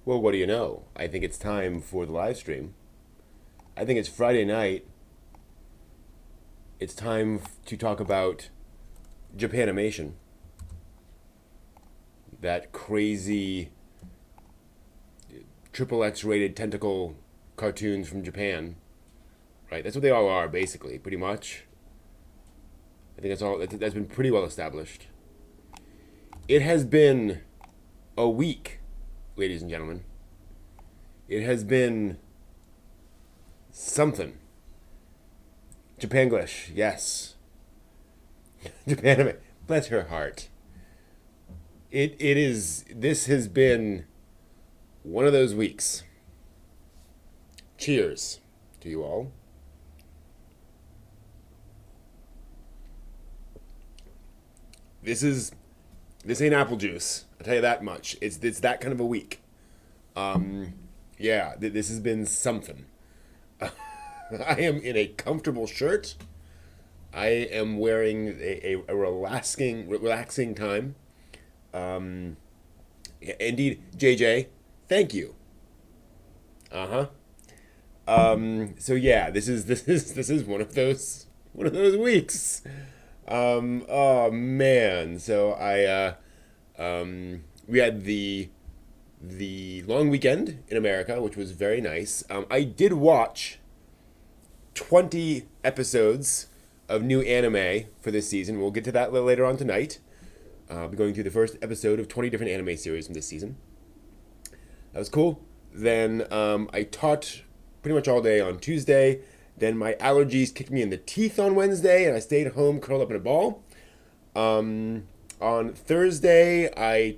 Well, what do you know? I think it's time for the live stream. I think it's Friday night. It's time to talk about Japanimation. That crazy triple X rated tentacle cartoons from Japan. Right? That's what they all are, basically, pretty much. I think that's been pretty well established. It has been a week, ladies and gentlemen. It has been something. Japanglish, yes. Japan, bless her heart. It is. This has been one of those weeks. Cheers to you all. This ain't apple juice. I'll tell you that much. It's that kind of a week. Yeah, this has been something. I am in a comfortable shirt. I am wearing a relaxing time. Indeed, JJ, thank you. Uh huh. So yeah, this is one of those weeks. Oh man. So we had the long weekend in America, which was very nice. I did watch 20 episodes of new anime for this season. We'll get to that a little later on tonight. I'll be going through the first episode of 20 different anime series from this season. That was cool. Then I taught pretty much all day on Tuesday. Then my allergies kicked me in the teeth on Wednesday, and I stayed home curled up in a ball. On Thursday, I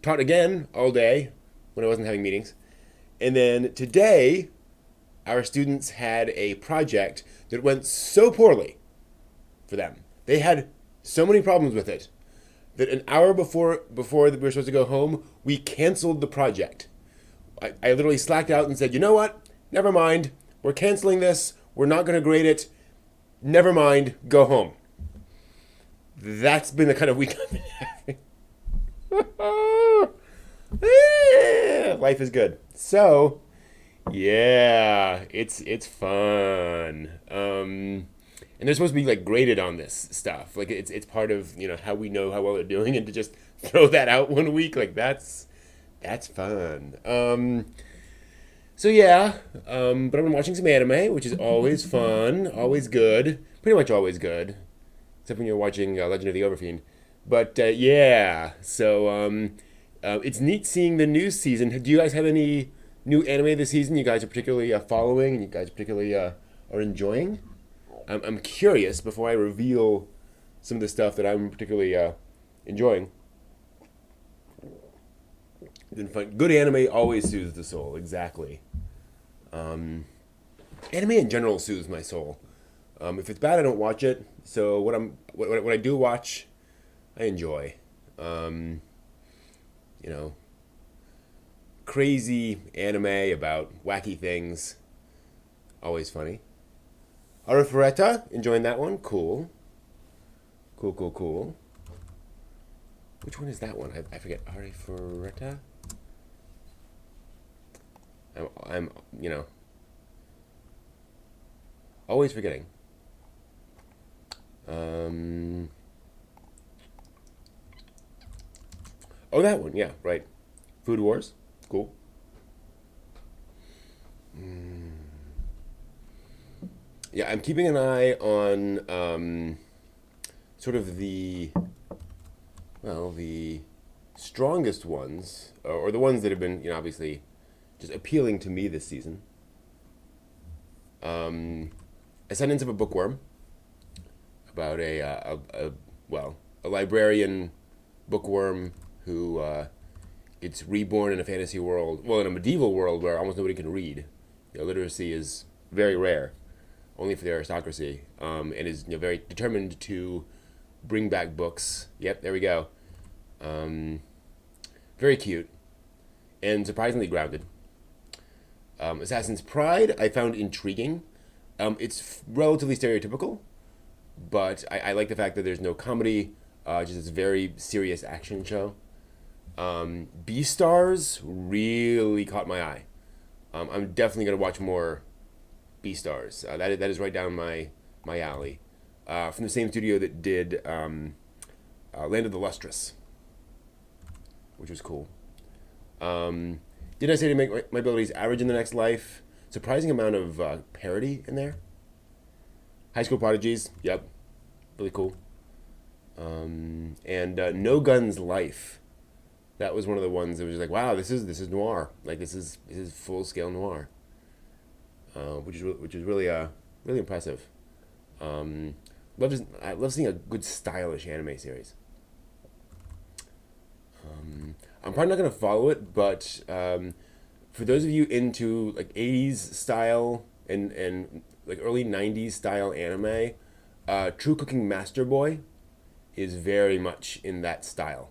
taught again all day when I wasn't having meetings. And then today, our students had a project that went so poorly for them. They had so many problems with it that an hour before we were supposed to go home, we canceled the project. I literally slacked out and said, you know what? Never mind. We're canceling this. We're not going to grade it. Never mind. Go home. That's been the kind of week I've been having. Life is good. So, yeah, it's fun. And they're supposed to be like graded on this stuff. Like it's part of how we know how well they're doing, and to just throw that out one week like that's fun. So yeah, but I've been watching some anime, which is always fun, always good, pretty much always good, except when you're watching Legend of the Overfiend. But yeah, so it's neat seeing the new season. Do you guys have any new anime this season you guys are particularly following and you guys particularly are enjoying? I'm curious before I reveal some of the stuff that I'm particularly enjoying. Been fun. Good anime always soothes the soul. Exactly. Anime in general soothes my soul. If it's bad, I don't watch it. So what I do watch, I enjoy. You know, crazy anime about wacky things, always funny. Arifureta, enjoying that one. Cool. Cool, cool, cool. Which one is that one? I forget. Arifureta? I'm always forgetting. Oh, that one. Yeah, right. Food Wars. Cool. Yeah, I'm keeping an eye on sort of the strongest ones, or the ones that have been, obviously just appealing to me this season. Ascendance of a Bookworm, about a librarian bookworm who gets reborn in a fantasy world, in a medieval world where almost nobody can read. Literacy is very rare, only for the aristocracy, and is very determined to bring back books. Yep, there we go. Very cute and surprisingly grounded. Assassin's Pride I found intriguing. It's relatively stereotypical, but I like the fact that there's no comedy, just this very serious action show. Beastars really caught my eye. I'm definitely gonna watch more Beastars. That is right down my alley. From the same studio that did Land of the Lustrous, which was cool. Did I say to make my abilities average in the next life? Surprising amount of parody in there. High School Prodigies, yep, really cool. And No Guns Life. That was one of the ones that was like, wow, this is noir. Like this is full scale noir, which is really really impressive. Um, I love seeing a good stylish anime series. I'm probably not gonna follow it, but for those of you into like '80s style and like early '90s style anime, True Cooking Master Boy is very much in that style,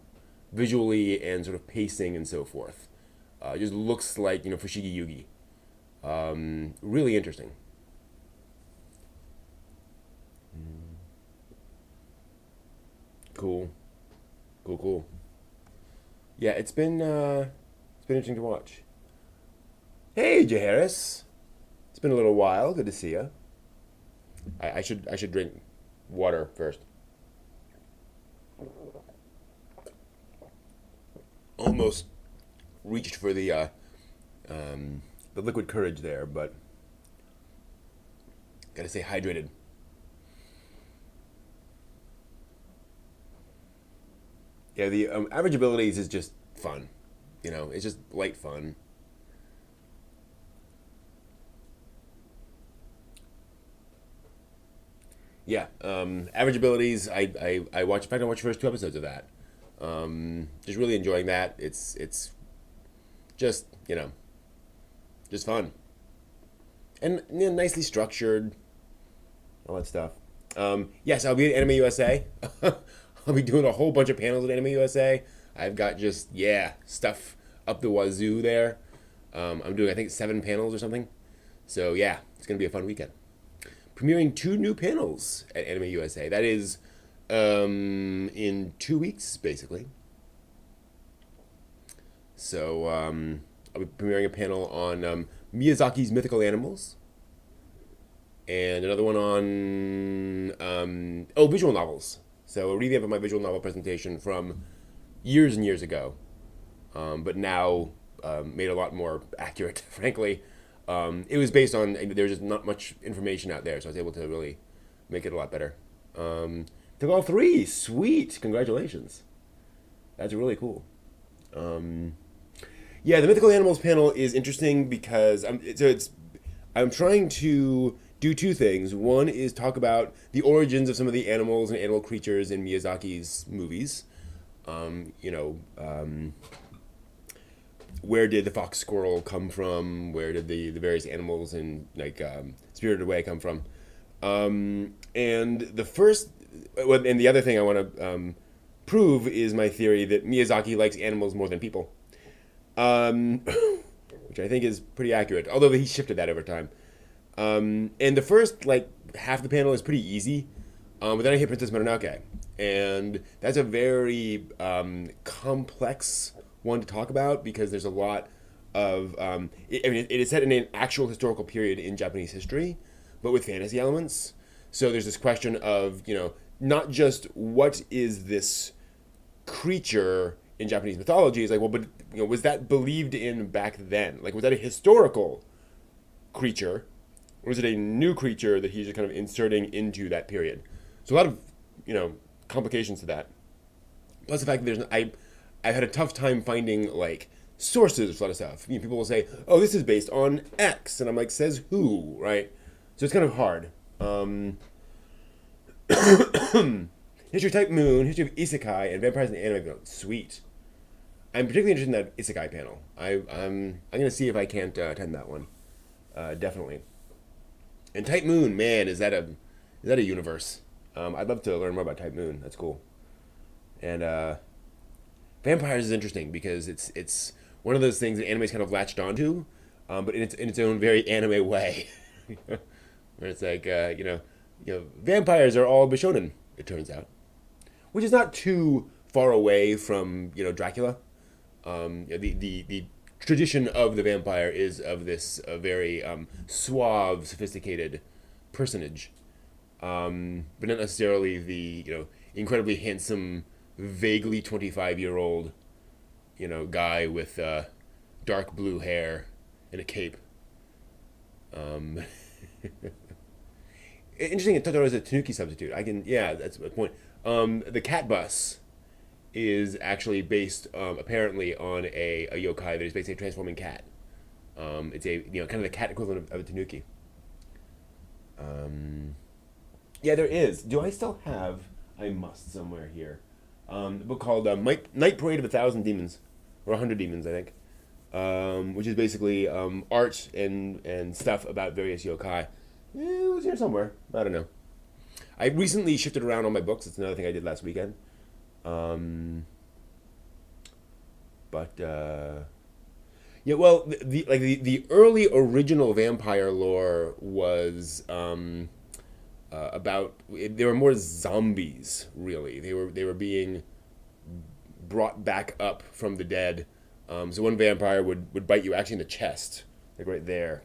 visually and sort of pacing and so forth. Just looks like Fushigi Yugi. Really interesting. Cool, cool, cool. Yeah, it's been interesting to watch. Hey, Jaharis. It's been a little while. Good to see you. I should drink water first. Almost reached for the liquid courage there, but gotta stay hydrated. Yeah, the average abilities is just fun. It's just light fun. Yeah, average abilities. I watched. In fact, I watched the first two episodes of that. Just really enjoying that. It's just just fun and nicely structured, all that stuff. Yes, I'll be at Anime USA. I'll be doing a whole bunch of panels at Anime USA. I've got just stuff up the wazoo there. I'm doing I think 7 panels or something. So yeah, it's gonna be a fun weekend. Premiering 2 new panels at Anime USA. That is in 2 weeks basically. So I'll be premiering a panel on Miyazaki's mythical animals and another one on visual novels. So a revamp of my visual novel presentation from years and years ago, but now made a lot more accurate. Frankly, it was based on there was just not much information out there, so I was able to really make it a lot better. Took all 3. Sweet, congratulations. That's really cool. Yeah, the mythical animals panel is interesting because I'm trying to do 2 things. One is talk about the origins of some of the animals and animal creatures in Miyazaki's movies. Um, you know, um, where did the fox squirrel come from? Where did the various animals in Spirited Away come from? And the first, and the other thing I want to prove is my theory that Miyazaki likes animals more than people, um, which I think is pretty accurate. Although he shifted that over time. And the first half the panel is pretty easy, but then I hit Princess Mononoke, and that's a very complex one to talk about because there's a lot of it is set in an actual historical period in Japanese history, but with fantasy elements. So there's this question of not just what is this creature in Japanese mythology is like, well, but was that believed in back then? Like, was that a historical creature, or is it a new creature that he's just kind of inserting into that period? So a lot of complications to that. Plus the fact that I've had a tough time finding sources for a lot of stuff. People will say, "Oh, this is based on X," and I'm like, "Says who?" Right? So it's kind of hard. History of Type Moon, History of Isekai, and Vampires in the Anime. Sweet. I'm particularly interested in that Isekai panel. I'm gonna see if I can't attend that one. Definitely. And Type Moon, man, is that a universe? I'd love to learn more about Type Moon. That's cool. And Vampires is interesting because it's one of those things that anime's kind of latched onto, but in its own very anime way. Where it's like vampires are all Bishonen. It turns out, which is not too far away from Dracula. The tradition of the vampire is of this very suave, sophisticated personage, but not necessarily the incredibly handsome, vaguely 25-year-old guy with dark blue hair and a cape. Um, Interesting. Totoro is a Tanuki substitute. Yeah, that's my point. The cat bus is actually based apparently on a yokai that is basically a transforming cat. It's a kind of the cat equivalent of a Tanuki. Um, yeah, there is. Do I still have? I must somewhere here. A book called Night Parade of 1,000 Demons, or 100 Demons, I think. Which is basically art and stuff about various yokai. It was here somewhere. I don't know. I recently shifted around on my books. It's another thing I did last weekend. Um, but yeah, well, the early original vampire lore was about they were more zombies. Really, they were being brought back up from the dead. So one vampire would bite you actually in the chest, like right there.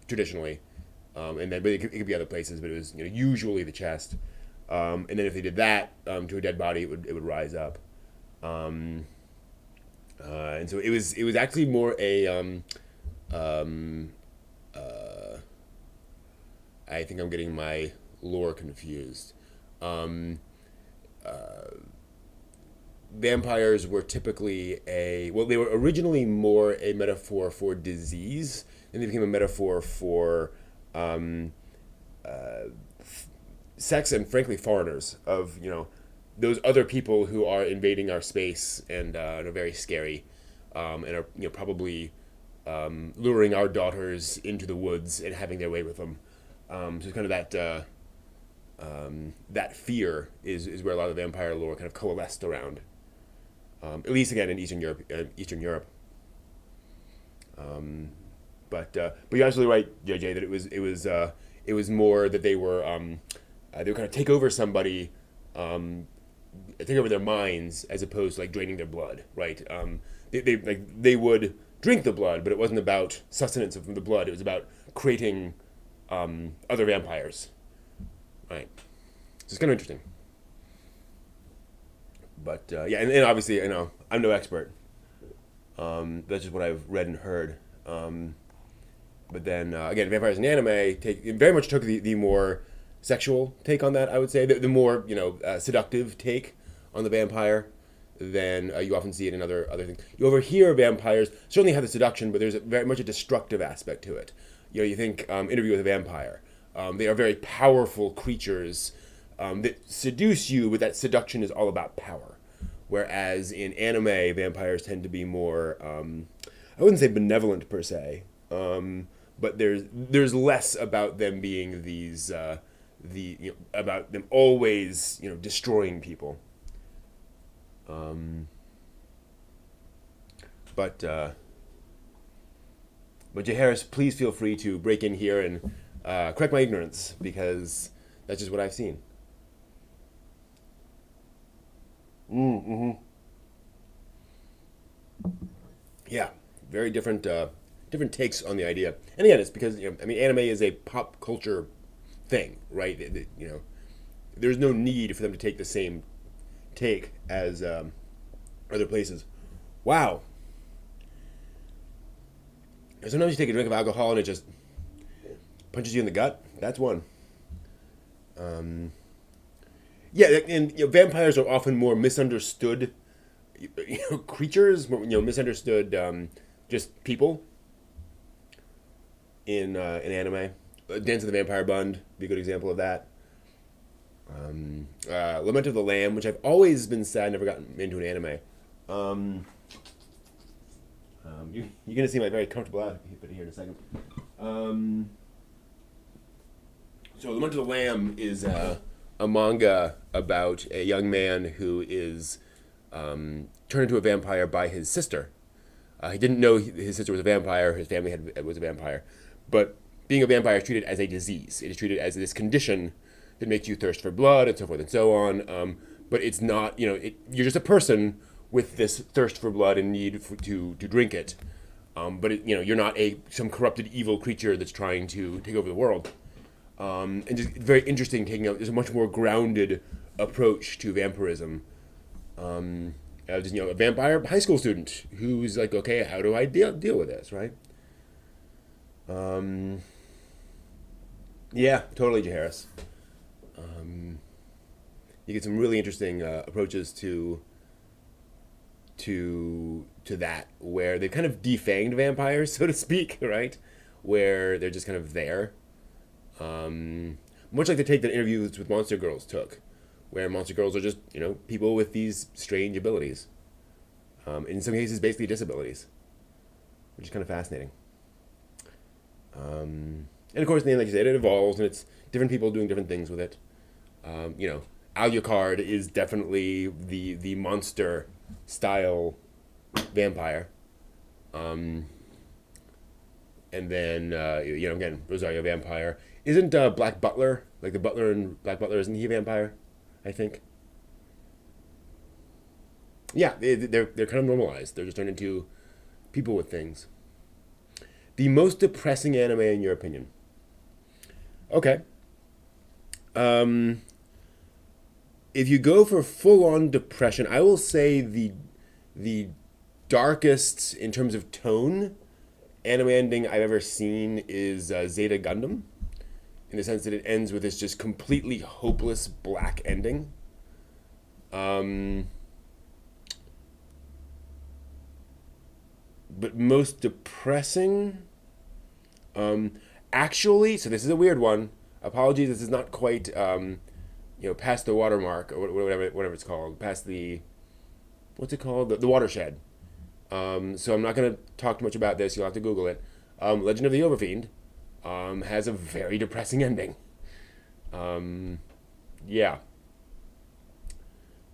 Traditionally, and then but it could be other places, but it was usually the chest. And then if they did that to a dead body, it would rise up. Um, and so it was actually more a um, uh, I think I'm getting my lore confused. Um, Vampires were typically they were originally more a metaphor for disease, and they became a metaphor for um, sex and frankly foreigners of those other people who are invading our space and are very scary, and are probably luring our daughters into the woods and having their way with them. So kind of that fear is where a lot of vampire lore kind of coalesced around. At least again in Eastern Europe. But you're absolutely right, JJ, that it was more that they would kind of take over somebody, take over their minds as opposed to like draining their blood, right? They would drink the blood, but it wasn't about sustenance of the blood. It was about creating other vampires, right? So it's kind of interesting. But yeah, and obviously, I'm no expert. That's just what I've read and heard. But then again, vampires in anime very much took the more sexual take on that. I would say the more seductive take on the vampire than you often see it in other things. You overhear vampires certainly have the seduction, but there's very much a destructive aspect to it. You think Interview with a Vampire. They are very powerful creatures that seduce you, but that seduction is all about power. Whereas in anime, vampires tend to be more, I wouldn't say benevolent per se, but there's less about them being these, about them always, destroying people. Um, but Jay Harris, please feel free to break in here and correct my ignorance because that's just what I've seen. Mm-hmm. Yeah, very different takes on the idea. And again, it's because anime is a pop culture thing, right? There's no need for them to take the same take as other places. Wow. Sometimes you take a drink of alcohol and it just punches you in the gut. That's one. Um, yeah, and vampires are often more misunderstood, creatures, misunderstood just people in anime. Dance of the Vampire Bund be a good example of that. Lament of the Lamb, which I've always been sad never gotten into an anime. Um, you're going to see my very comfortable outfit here in a second. Um, so Lament of the Lamb is a manga about a young man who is turned into a vampire by his sister. He didn't know his sister was a vampire. His family was a vampire. But being a vampire is treated as a disease. It is treated as this condition that makes you thirst for blood and so forth and so on. But it's not, you're just a person with this thirst for blood and need to drink it. But you're not some corrupted evil creature that's trying to take over the world. And just very interesting taking out. There's a much more grounded approach to vampirism. Just a vampire high school student who's like, okay, how do I deal with this, right? Yeah, totally, Jaharis. You get some really interesting approaches to that, where they've kind of defanged vampires, so to speak, right? Where they're just kind of there. Much like the take that interviews with Monster Girls took, where Monster Girls are just, people with these strange abilities. In some cases, basically disabilities, which is kind of fascinating. And of course, like you said, it evolves, and it's different people doing different things with it. Alucard is definitely the monster style vampire. And then again, Rosario vampire. Isn't Black Butler, like the butler in Black Butler, isn't he a vampire? I think. Yeah, they're kind of normalized. They're just turned into people with things. The most depressing anime in your opinion? Okay. If you go for full-on depression, I will say the darkest in terms of tone anime ending I've ever seen is Zeta Gundam, in the sense that it ends with this just completely hopeless black ending. But most depressing, actually, so this is a weird one. Apologies, this is not quite past the watermark, or whatever it's called, past the, what's it called, the watershed. So I'm not going to talk too much about this. You'll have to Google it. Legend of the Overfiend has a very depressing ending. Yeah.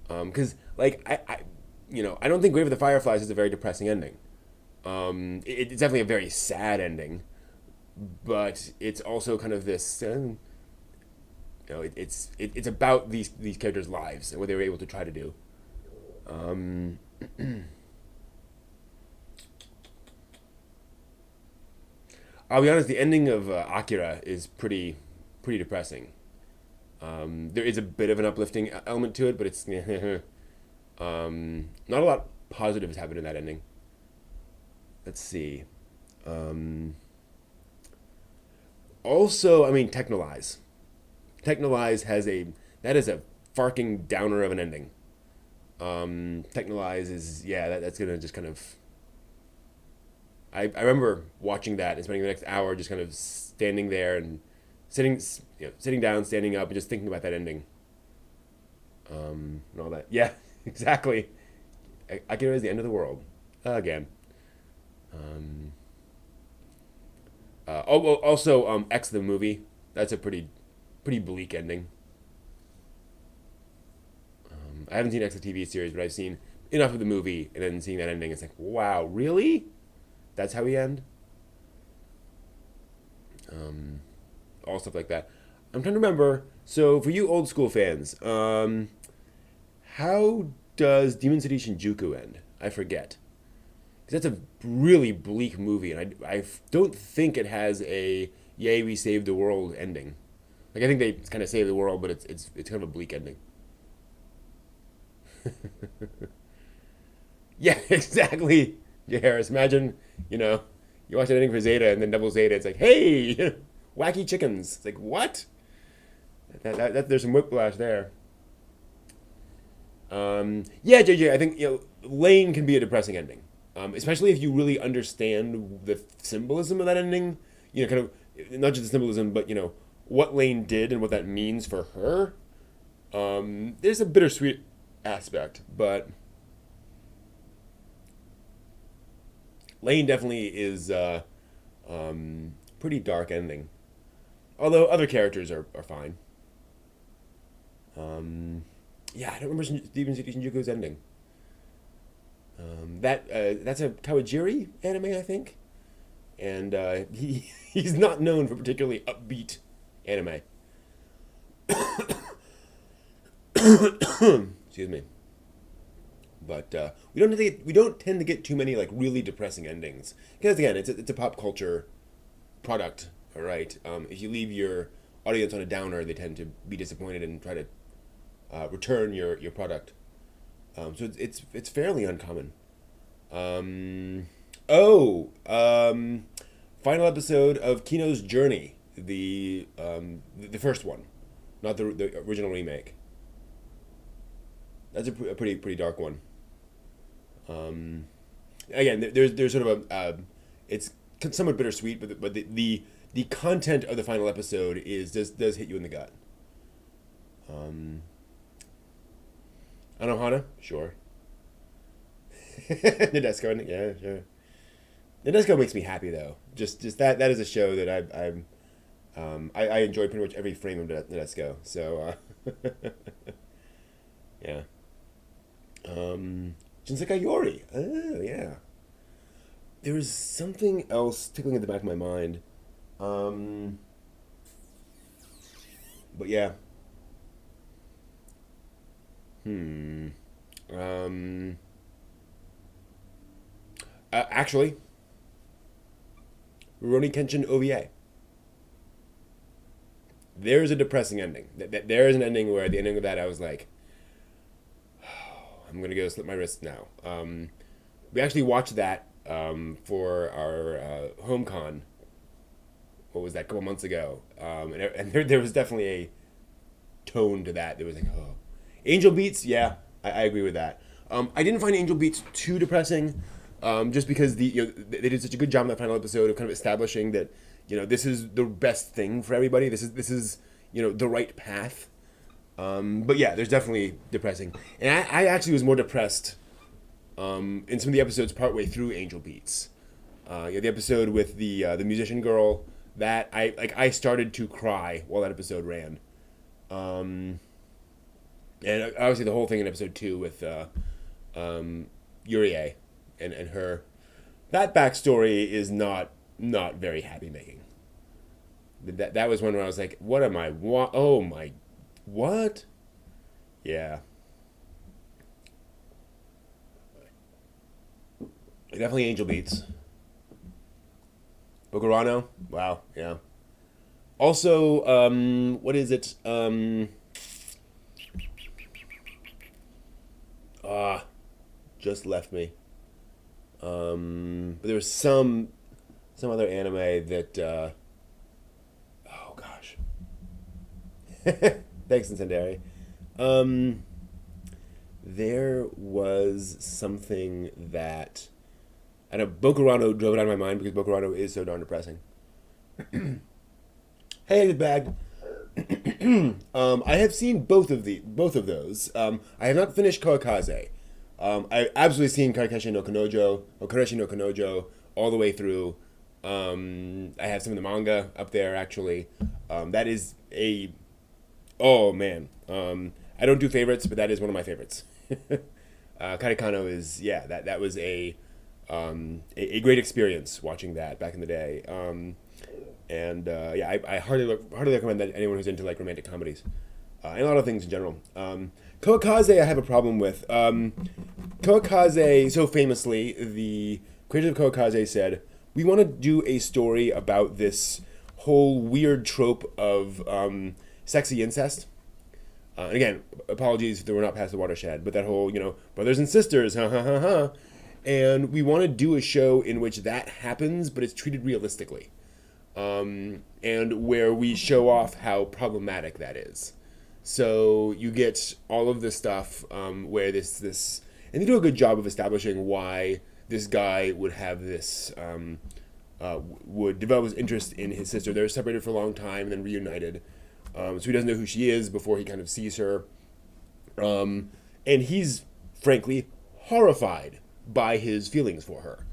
Because I don't think Grave of the Fireflies is a very depressing ending. It's definitely a very sad ending, but it's also kind of this. It's about these characters' lives and what they were able to try to do. I'll be honest. The ending of Akira is pretty depressing. There is a bit of an uplifting element to it, but it's not a lot positive has happened in that ending. Let's see. Also, I mean, Technolize. Technolize that is a farking downer of an ending. Technolize is that's gonna just kind of. I remember watching that and spending the next hour just kind of standing there and sitting down, standing up, and just thinking about that ending. And all that. Yeah, exactly. Akira is the end of the world again. Also, X the movie. That's a pretty bleak ending. I haven't seen X the TV series, but I've seen enough of the movie, and then seeing that ending, it's like, wow, really? That's how we end? All stuff like that. I'm trying to remember. So, for you old school fans, how does Demon City Shinjuku end? I forget. Because that's a really bleak movie, and I don't think it has a "Yay, we saved the world" ending. Like, I think they kind of save the world, but it's kind of a bleak ending. Yeah, exactly. Yeah, Harris. Imagine, you watch an ending for Zeta and then Double Zeta. It's like, hey, wacky chickens. It's like, what? That there's some whiplash there. Yeah, JJ. I think Lane can be a depressing ending, especially if you really understand the symbolism of that ending. Kind of not just the symbolism, but what Lane did and what that means for her. There's a bittersweet aspect, but Lane definitely is pretty dark ending. Although other characters are fine. Yeah, I don't remember Steven Shinjuku's ending. That's a Kawajiri anime, I think, and he's not known for particularly upbeat anime. Excuse me. But we don't tend to get too many like really depressing endings because again, it's a pop culture product. All right, if you leave your audience on a downer, they tend to be disappointed and try to return your product. So it's fairly uncommon. Um, oh, final episode of Kino's Journey, the first one, not the original remake. That's a pretty dark one. Um, Again, there's sort of it's somewhat bittersweet, but the content of the final episode does hit you in the gut. Um, Anohana, sure. Nadesco, yeah, sure. Nadesco makes me happy though. Just that is a show that I enjoy pretty much every frame of Nadesco. So yeah. Shinseka Yori. Oh yeah. There was something else tickling at the back of my mind. Um, but yeah. Hmm. Um, Actually, Rurouni Kenshin OVA. There's a depressing ending. There is an ending where at the ending of that I was like, I'm gonna go slit my wrist now. We actually watched that for our home con. What was that? A couple months ago, and there was definitely a tone to that. There was like, oh, Angel Beats. Yeah, I agree with that. I didn't find Angel Beats too depressing, just because they did such a good job in that final episode of kind of establishing that this is the best thing for everybody. This is the right path. But yeah, there's definitely depressing, and I actually was more depressed in some of the episodes partway through Angel Beats. The episode with the musician girl that I started to cry while that episode ran. Um, and obviously the whole thing in episode 2 with Yurie and her, that backstory is not very happy making. That was one where I was like, what am I? Oh my, what? Yeah, definitely Angel Beats. Bokurano, wow, yeah. Also, what is it? Ah, just left me. But there was some other anime that. Oh gosh. Thanks, Incendiary. Um, there was something that I know Bokurano drove it out of my mind because Bokurano is so darn depressing. Hey, bag. I have seen both of those. I have not finished Koakaze. I absolutely seen Kareshi no Kanojo, or Kareshi no Kanojo, all the way through. I have some of the manga up there actually. That is a Oh man. I don't do favorites, but that is one of my favorites. Karekano is that was a great experience watching that back in the day. And yeah, I hardly recommend that anyone who's into like romantic comedies and a lot of things in general. Koakaze I have a problem with. Koakaze, so famously, the creator of Koakaze said, "We want to do a story about this whole weird trope of sexy incest." And again, apologies if they were not past the watershed, but that whole, brothers and sisters, ha ha ha ha. And we want to do a show in which that happens, but it's treated realistically. And where we show off how problematic that is. So you get all of this stuff where this, and they do a good job of establishing why this guy would have this, would develop his interest in his sister. They were separated for a long time and then reunited. So he doesn't know who she is before he kind of sees her. And he's, frankly, horrified by his feelings for her.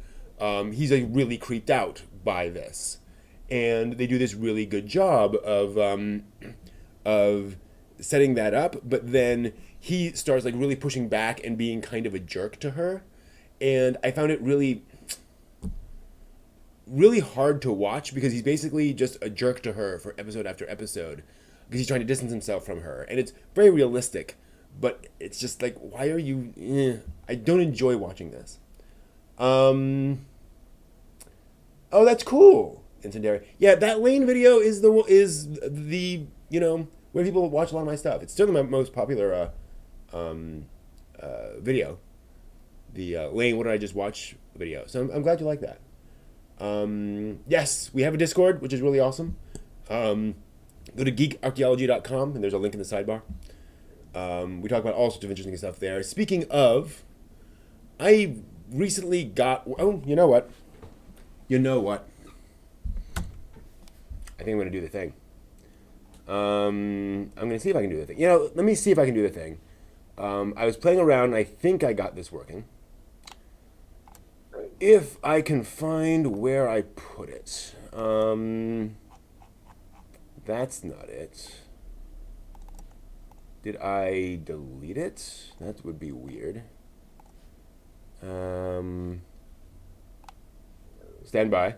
He's like really creeped out by this. And they do this really good job of setting that up, but then he starts like really pushing back and being kind of a jerk to her. And I found it really hard to watch because he's basically just a jerk to her for episode after episode because he's trying to distance himself from her. And it's very realistic, but it's just like, why are you? I don't enjoy watching this. Um. Oh, that's cool. Incendiary. Yeah, that Lane video is the where people watch a lot of my stuff. It's still my most popular video. The Lane, what did I just watch video. So I'm glad you like that. Yes, we have a Discord, which is really awesome. Go to geekarchaeology.com and there's a link in the sidebar. We talk about all sorts of interesting stuff there. Speaking of, I recently got. Oh, you know what? You know what? I think I'm going to do the thing. I'm going to see if I can do the thing. Let me see if I can do the thing. I was playing around, and I think I got this working. If I can find where I put it. That's not it. Did I delete it? That would be weird. Stand by.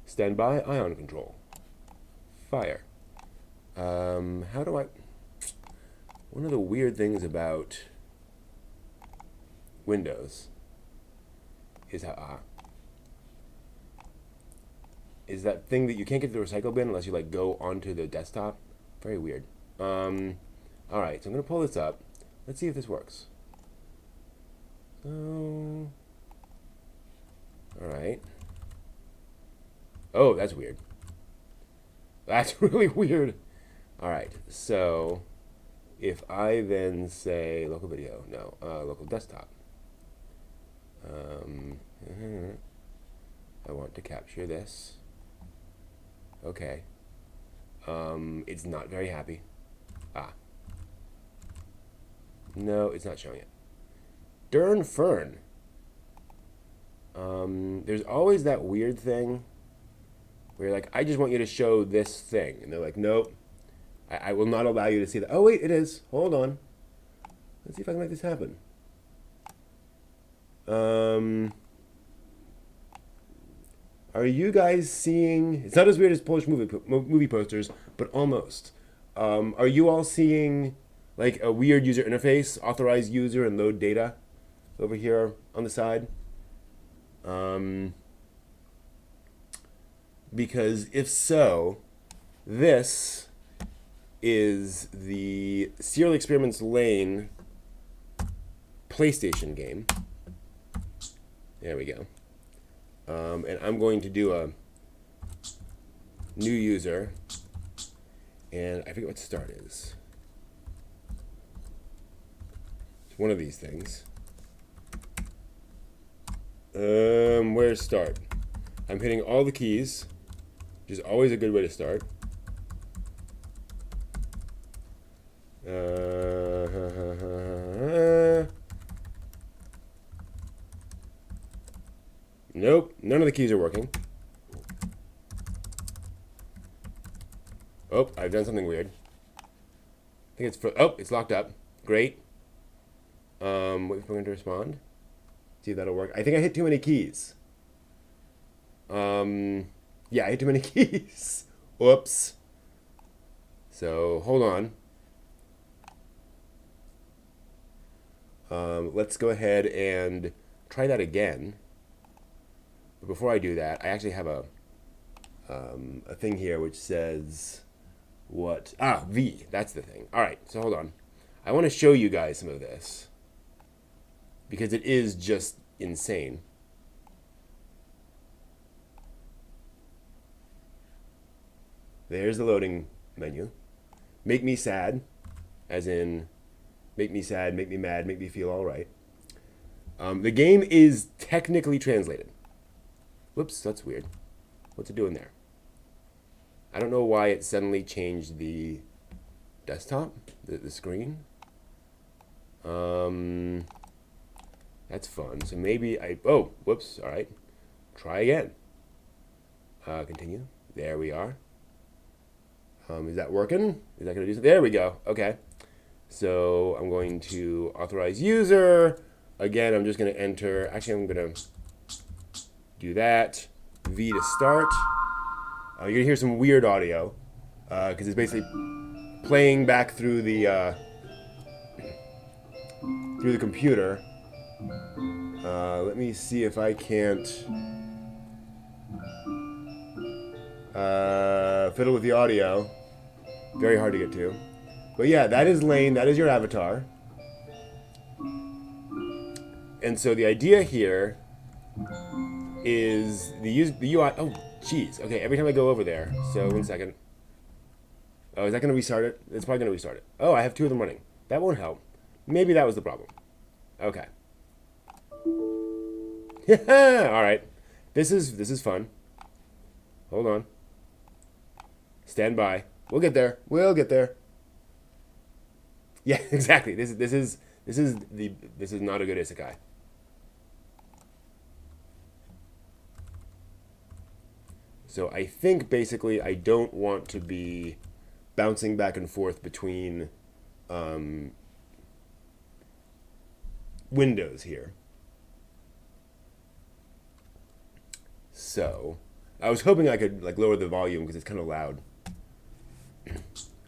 Stand by. Ion control. Fire. How do I... One of the weird things about Windows is how... is that thing that you can't get to the recycle bin unless you like go onto the desktop. Very weird. Alright, so I'm gonna pull this up. Let's see if this works. Oh. Alright. Oh, that's weird. That's really weird. Alright, so if I then say local video, no, local desktop. I want to capture this. Okay. It's not very happy. No, it's not showing it. Darn Fern. There's always that weird thing where you're like, I just want you to show this thing. And they're like, nope. I will not allow you to see that. Oh, wait, it is. Hold on. Let's see if I can make this happen. Are you guys seeing... It's not as weird as Polish movie posters, but almost. Are you all seeing like a weird user interface, authorized user and load data over here on the side? Because if so, this is the Serial Experiments Lane PlayStation game. There we go. And I'm going to do a new user, and I forget what start is. It's one of these things. Where's start? I'm hitting all the keys, which is always a good way to start. Nope, none of the keys are working. Oh, I've done something weird. I think it's oh, it's locked up. Great. Wait for it to respond. See if that'll work. I think I hit too many keys. Yeah, I hit too many keys. Whoops. So hold on. Let's go ahead and try that again. But before I do that, I actually have a thing here which says what? V. That's the thing. All right. So hold on. I want to show you guys some of this because it is just insane. There's the loading menu. Make me sad, as in make me sad, make me mad, make me feel all right. The game is technically translated. Whoops, that's weird. What's it doing there? I don't know why it suddenly changed the desktop, the screen. That's fun. So maybe oh, whoops, all right. Try again. Continue. There we are. Is that working? Is that going to do something? There we go. Okay. So I'm going to authorize user. Again, I'm just going to enter. Actually, I'm going to do that. V to start. You're going to hear some weird audio because it's basically playing back through the through the computer. Let me see if I can't fiddle with the audio. Very hard to get to. But yeah, that is Lane. That is your avatar. And so the idea here is the UI. Oh, jeez. Okay, every time I go over there. So 1 second. Oh, is that going to restart it? It's probably going to restart it. Oh, I have 2 of them running. That won't help. Maybe that was the problem. Okay. All right. This is fun. Hold on. Stand by. We'll get there. We'll get there. Yeah, exactly. This is not a good isekai. So I think basically I don't want to be bouncing back and forth between windows here. So I was hoping I could like lower the volume because it's kind of loud. I'm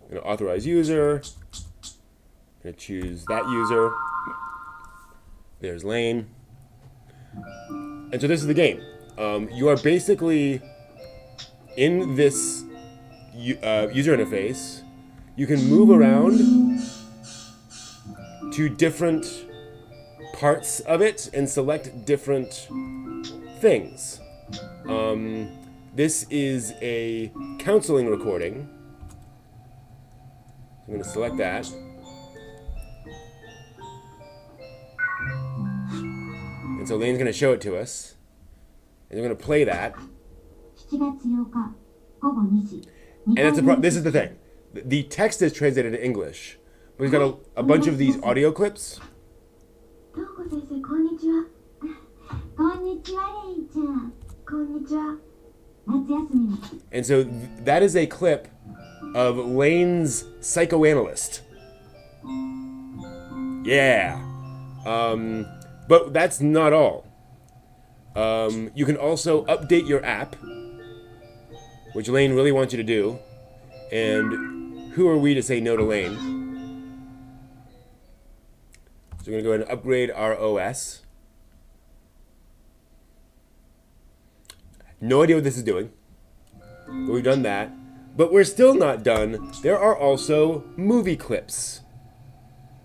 gonna authorize user. I'm gonna choose that user. There's Lane. And so this is the game. You are basically in this user interface. You can move around to different parts of it and select different things. This is a counseling recording. I'm going to select that. And so Lane's going to show it to us. And we're going to play that. And that's this is the thing. The text is translated to English, but he's got a bunch of these audio clips. And so that is a clip of Lane's psychoanalyst. Yeah. But that's not all. You can also update your app, which Lane really wants you to do. And who are we to say no to Lane? So we're going to go ahead and upgrade our OS. No idea what this is doing. But we've done that. But we're still not done. There are also movie clips.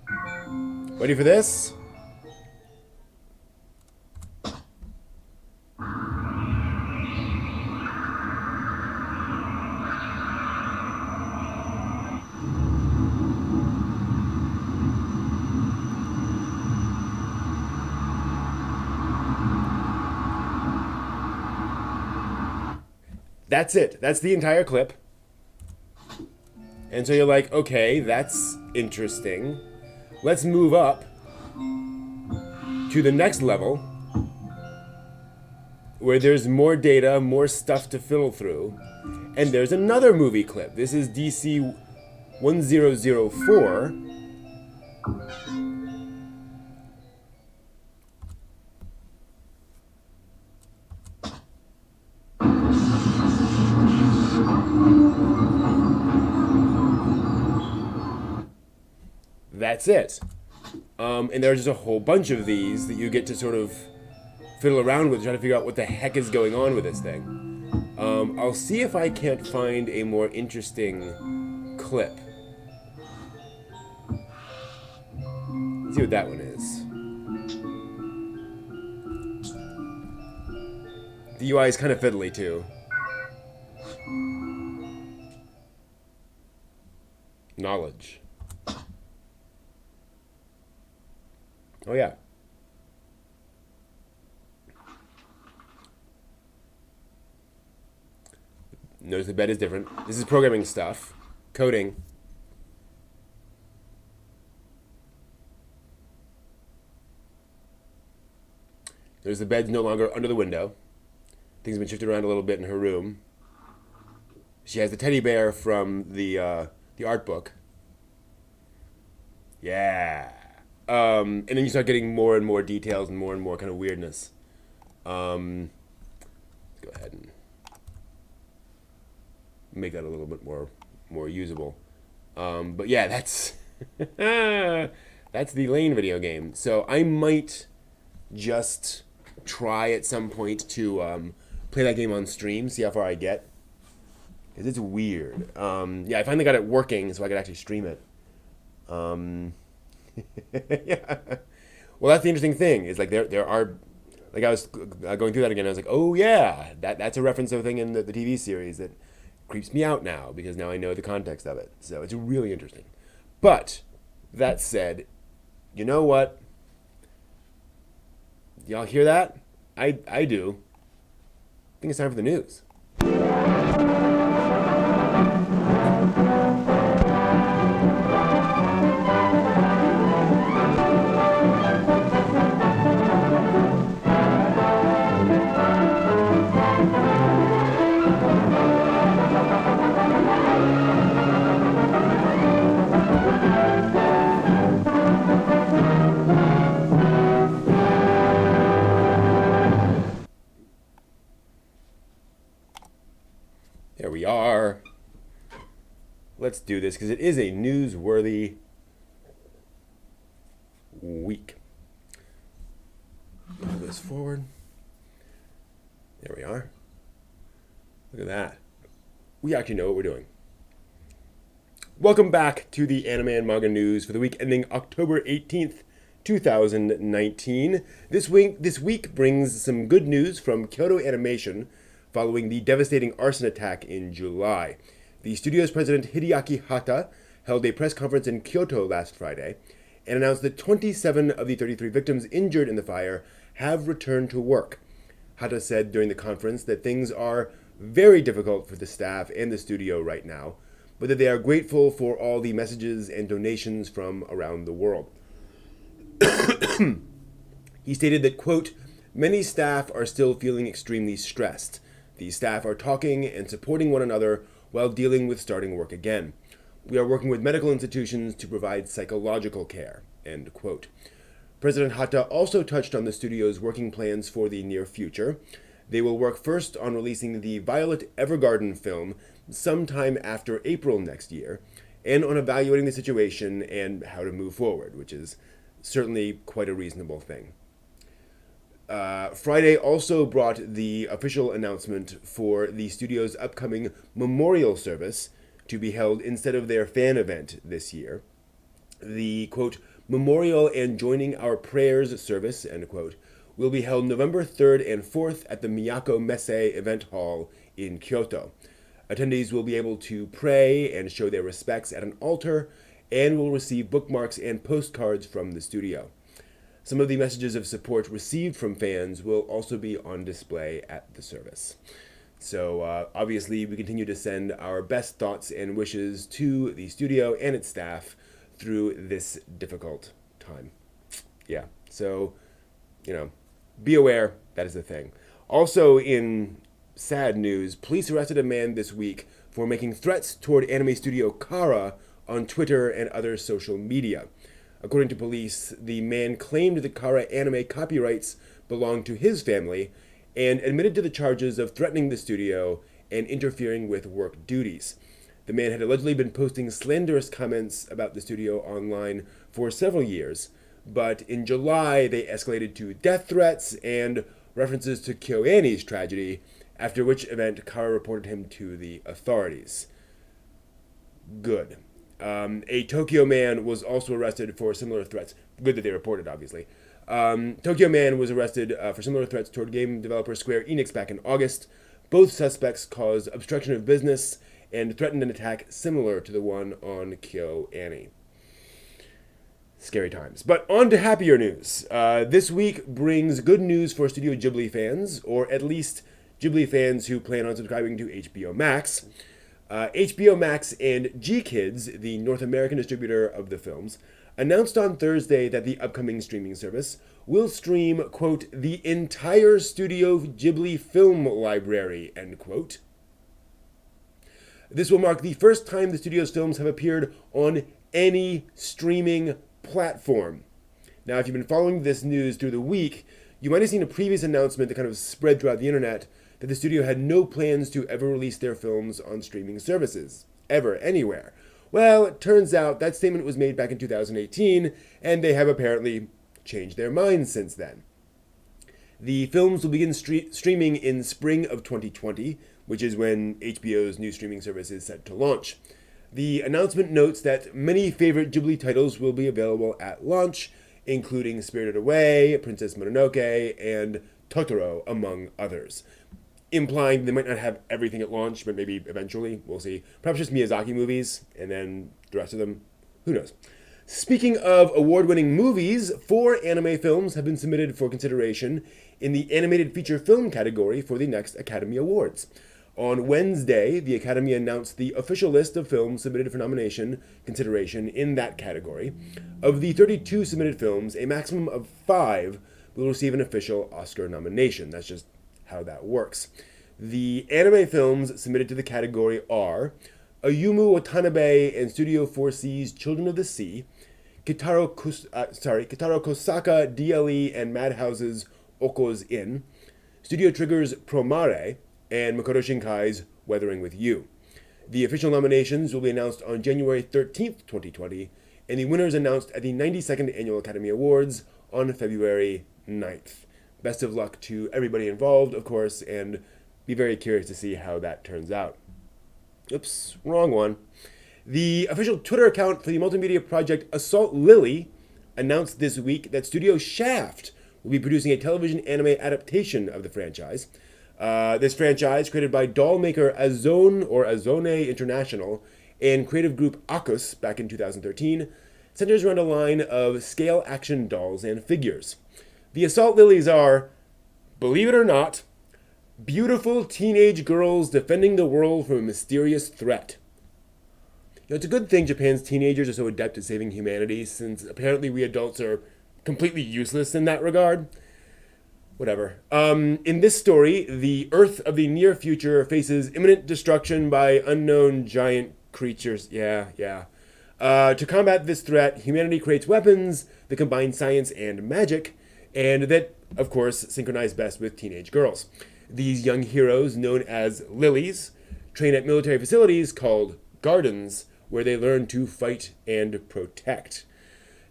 Ready for this? That's it. That's the entire clip. And so you're like, okay, that's interesting. Let's move up to the next level where there's more data, more stuff to fiddle through. And there's another movie clip. This is DC 1004. That's it. And there's just a whole bunch of these that you get to sort of fiddle around with, trying to figure out what the heck is going on with this thing. I'll see if I can't find a more interesting clip. Let's see what that one is. The UI is kind of fiddly too. Knowledge. Oh yeah. Notice the bed is different. This is programming stuff. Coding. Notice the bed's no longer under the window. Things have been shifted around a little bit in her room. She has the teddy bear from the art book. Yeah. And then you start getting more and more details and more kind of weirdness. Let's go ahead and make that a little bit more usable. But yeah, that's That's the Lane video game. So I might just try at some point to play that game on stream, see how far I get. Because it's weird. Yeah, I finally got it working so I could actually stream it. Yeah. Well, that's the interesting thing. Is like there are, like I was going through that again. I was like, oh yeah, that's a reference to a thing in the TV series that creeps me out now because now I know the context of it. So it's really interesting. But that said, you know what? Y'all hear that? I do. I think it's time for the news. There we are. Let's do this because it is a newsworthy week. Move this forward. There we are. Look at that. We actually know what we're doing. Welcome back to the Anime and Manga News for the week ending October 18th, 2019. This week brings some good news from Kyoto Animation following the devastating arson attack in July. The studio's president Hideaki Hata held a press conference in Kyoto last Friday and announced that 27 of the 33 victims injured in the fire have returned to work. Hata said during the conference that things are very difficult for the staff and the studio right now, but that they are grateful for all the messages and donations from around the world. He stated that, quote, many staff are still feeling extremely stressed. These staff are talking and supporting one another while dealing with starting work again. We are working with medical institutions to provide psychological care, end quote. President Hata also touched on the studio's working plans for the near future. They will work first on releasing the Violet Evergarden film sometime after April next year, and on evaluating the situation and how to move forward, which is certainly quite a reasonable thing. Friday also brought the official announcement for the studio's upcoming memorial service to be held instead of their fan event this year. The, quote, memorial and joining our prayers service, end quote, will be held November 3rd and 4th at the Miyako Messe Event Hall in Kyoto. Attendees will be able to pray and show their respects at an altar and will receive bookmarks and postcards from the studio. Some of the messages of support received from fans will also be on display at the service. So obviously we continue to send our best thoughts and wishes to the studio and its staff through this difficult time. Yeah, so, be aware, that is the thing. Also in sad news, police arrested a man this week for making threats toward anime studio Kara on Twitter and other social media. According to police, the man claimed the Kara anime copyrights belonged to his family and admitted to the charges of threatening the studio and interfering with work duties. The man had allegedly been posting slanderous comments about the studio online for several years, but in July they escalated to death threats and references to KyoAni's tragedy, after which event Kara reported him to the authorities. Good. A Tokyo man was also arrested for similar threats. Good that they reported, obviously. Tokyo man was arrested for similar threats toward game developer Square Enix back in August. Both suspects caused obstruction of business and threatened an attack similar to the one on KyoAni. Scary times. But on to happier news. This week brings good news for Studio Ghibli fans, or at least Ghibli fans who plan on subscribing to HBO Max. HBO Max and G-Kids, the North American distributor of the films, announced on Thursday that the upcoming streaming service will stream, quote, the entire Studio Ghibli film library, end quote. This will mark the first time the studio's films have appeared on any streaming platform. Now, if you've been following this news through the week, you might have seen a previous announcement that kind of spread throughout the internet that the studio had no plans to ever release their films on streaming services, ever, anywhere. Well, it turns out that statement was made back in 2018, and they have apparently changed their minds since then. The films will begin streaming in spring of 2020, which is when HBO's new streaming service is set to launch. The announcement notes that many favorite Ghibli titles will be available at launch, including Spirited Away, Princess Mononoke, and Totoro, among others. Implying they might not have everything at launch, but maybe eventually. We'll see. Perhaps just Miyazaki movies, and then the rest of them. Who knows? Speaking of award-winning movies, 4 anime films have been submitted for consideration in the animated feature film category for the next Academy Awards. On Wednesday, the Academy announced the official list of films submitted for nomination consideration in that category. Of the 32 submitted films, a maximum of 5 will receive an official Oscar nomination. That's just how that works. The anime films submitted to the category are Ayumu Watanabe and Studio 4C's Children of the Sea, Kitaro Kosaka DLE and Madhouse's Oko's Inn, Studio Trigger's Promare, and Makoto Shinkai's Weathering with You. The official nominations will be announced on January 13th, 2020, and the winners announced at the 92nd Annual Academy Awards on February 9th. Best of luck to everybody involved, of course, and be very curious to see how that turns out. Oops, wrong one. The official Twitter account for the multimedia project Assault Lily announced this week that Studio Shaft will be producing a television anime adaptation of the franchise. This franchise, created by doll maker Azone International and creative group Akus back in 2013, centers around a line of scale action dolls and figures. The Assault Lilies are, believe it or not, beautiful teenage girls defending the world from a mysterious threat. It's a good thing Japan's teenagers are so adept at saving humanity, since apparently we adults are completely useless in that regard. Whatever. In this story, the Earth of the near future faces imminent destruction by unknown giant creatures. To combat this threat, humanity creates weapons that combine science and magic, and that, of course, synchronize best with teenage girls. These young heroes, known as Lilies, train at military facilities called Gardens, where they learn to fight and protect.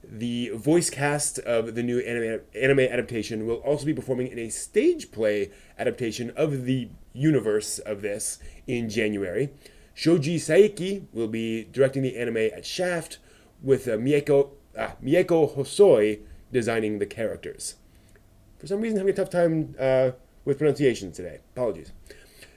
The voice cast of the new anime adaptation will also be performing in a stage play adaptation of the universe of this in January. Shoji Saiki will be directing the anime at Shaft, with Mieko Hosoi designing the characters. For some reason, I'm having a tough time with pronunciation today. Apologies.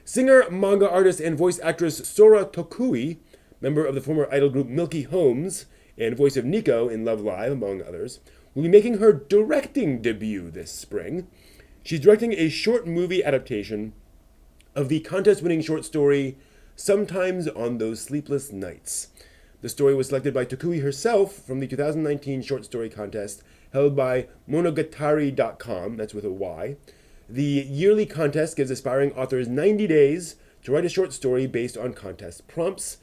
Singer, manga artist, and voice actress Sora Tokui, member of the former idol group Milky Holmes, and voice of Nico in Love Live, among others, will be making her directing debut this spring. She's directing a short movie adaptation of the contest-winning short story Sometimes on Those Sleepless Nights. The story was selected by Tokui herself from the 2019 short story contest held by Monogatari.com, that's with a Y. The yearly contest gives aspiring authors 90 days to write a short story based on contest prompts.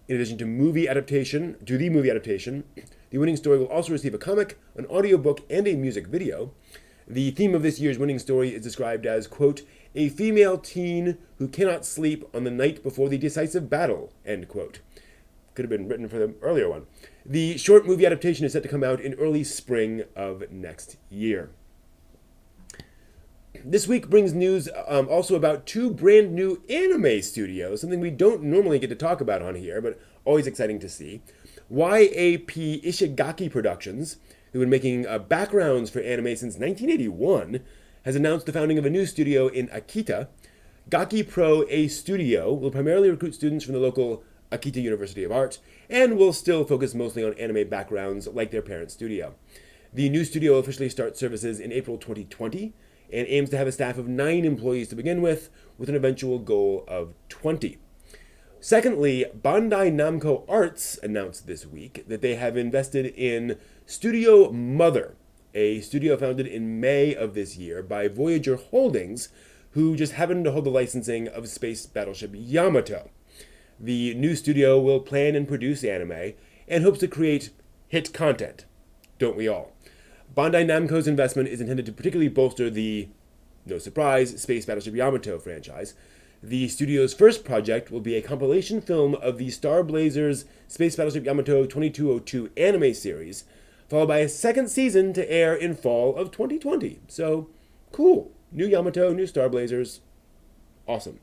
In addition to the movie adaptation, the winning story will also receive a comic, an audiobook, and a music video. The theme of this year's winning story is described as, quote, a female teen who cannot sleep on the night before the decisive battle, end quote. Could have been written for the earlier one. The short movie adaptation is set to come out in early spring of next year. This week brings news also about 2 brand new anime studios, something we don't normally get to talk about on here, but always exciting to see. YAP Ishigaki Productions, who have been making backgrounds for anime since 1981, has announced the founding of a new studio in Akita. Gaki Pro A Studio will primarily recruit students from the local Akita University of Art, and will still focus mostly on anime backgrounds like their parent studio. The new studio officially starts services in April 2020, and aims to have a staff of 9 employees to begin with an eventual goal of 20. Secondly, Bandai Namco Arts announced this week that they have invested in Studio Mother, a studio founded in May of this year by Voyager Holdings, who just happened to hold the licensing of space battleship Yamato. The new studio will plan and produce anime, and hopes to create hit content. Don't we all? Bandai Namco's investment is intended to particularly bolster the, no surprise, Space Battleship Yamato franchise. The studio's first project will be a compilation film of the Star Blazers Space Battleship Yamato 2202 anime series, followed by a second season to air in fall of 2020. So, cool. New Yamato, new Star Blazers. Awesome.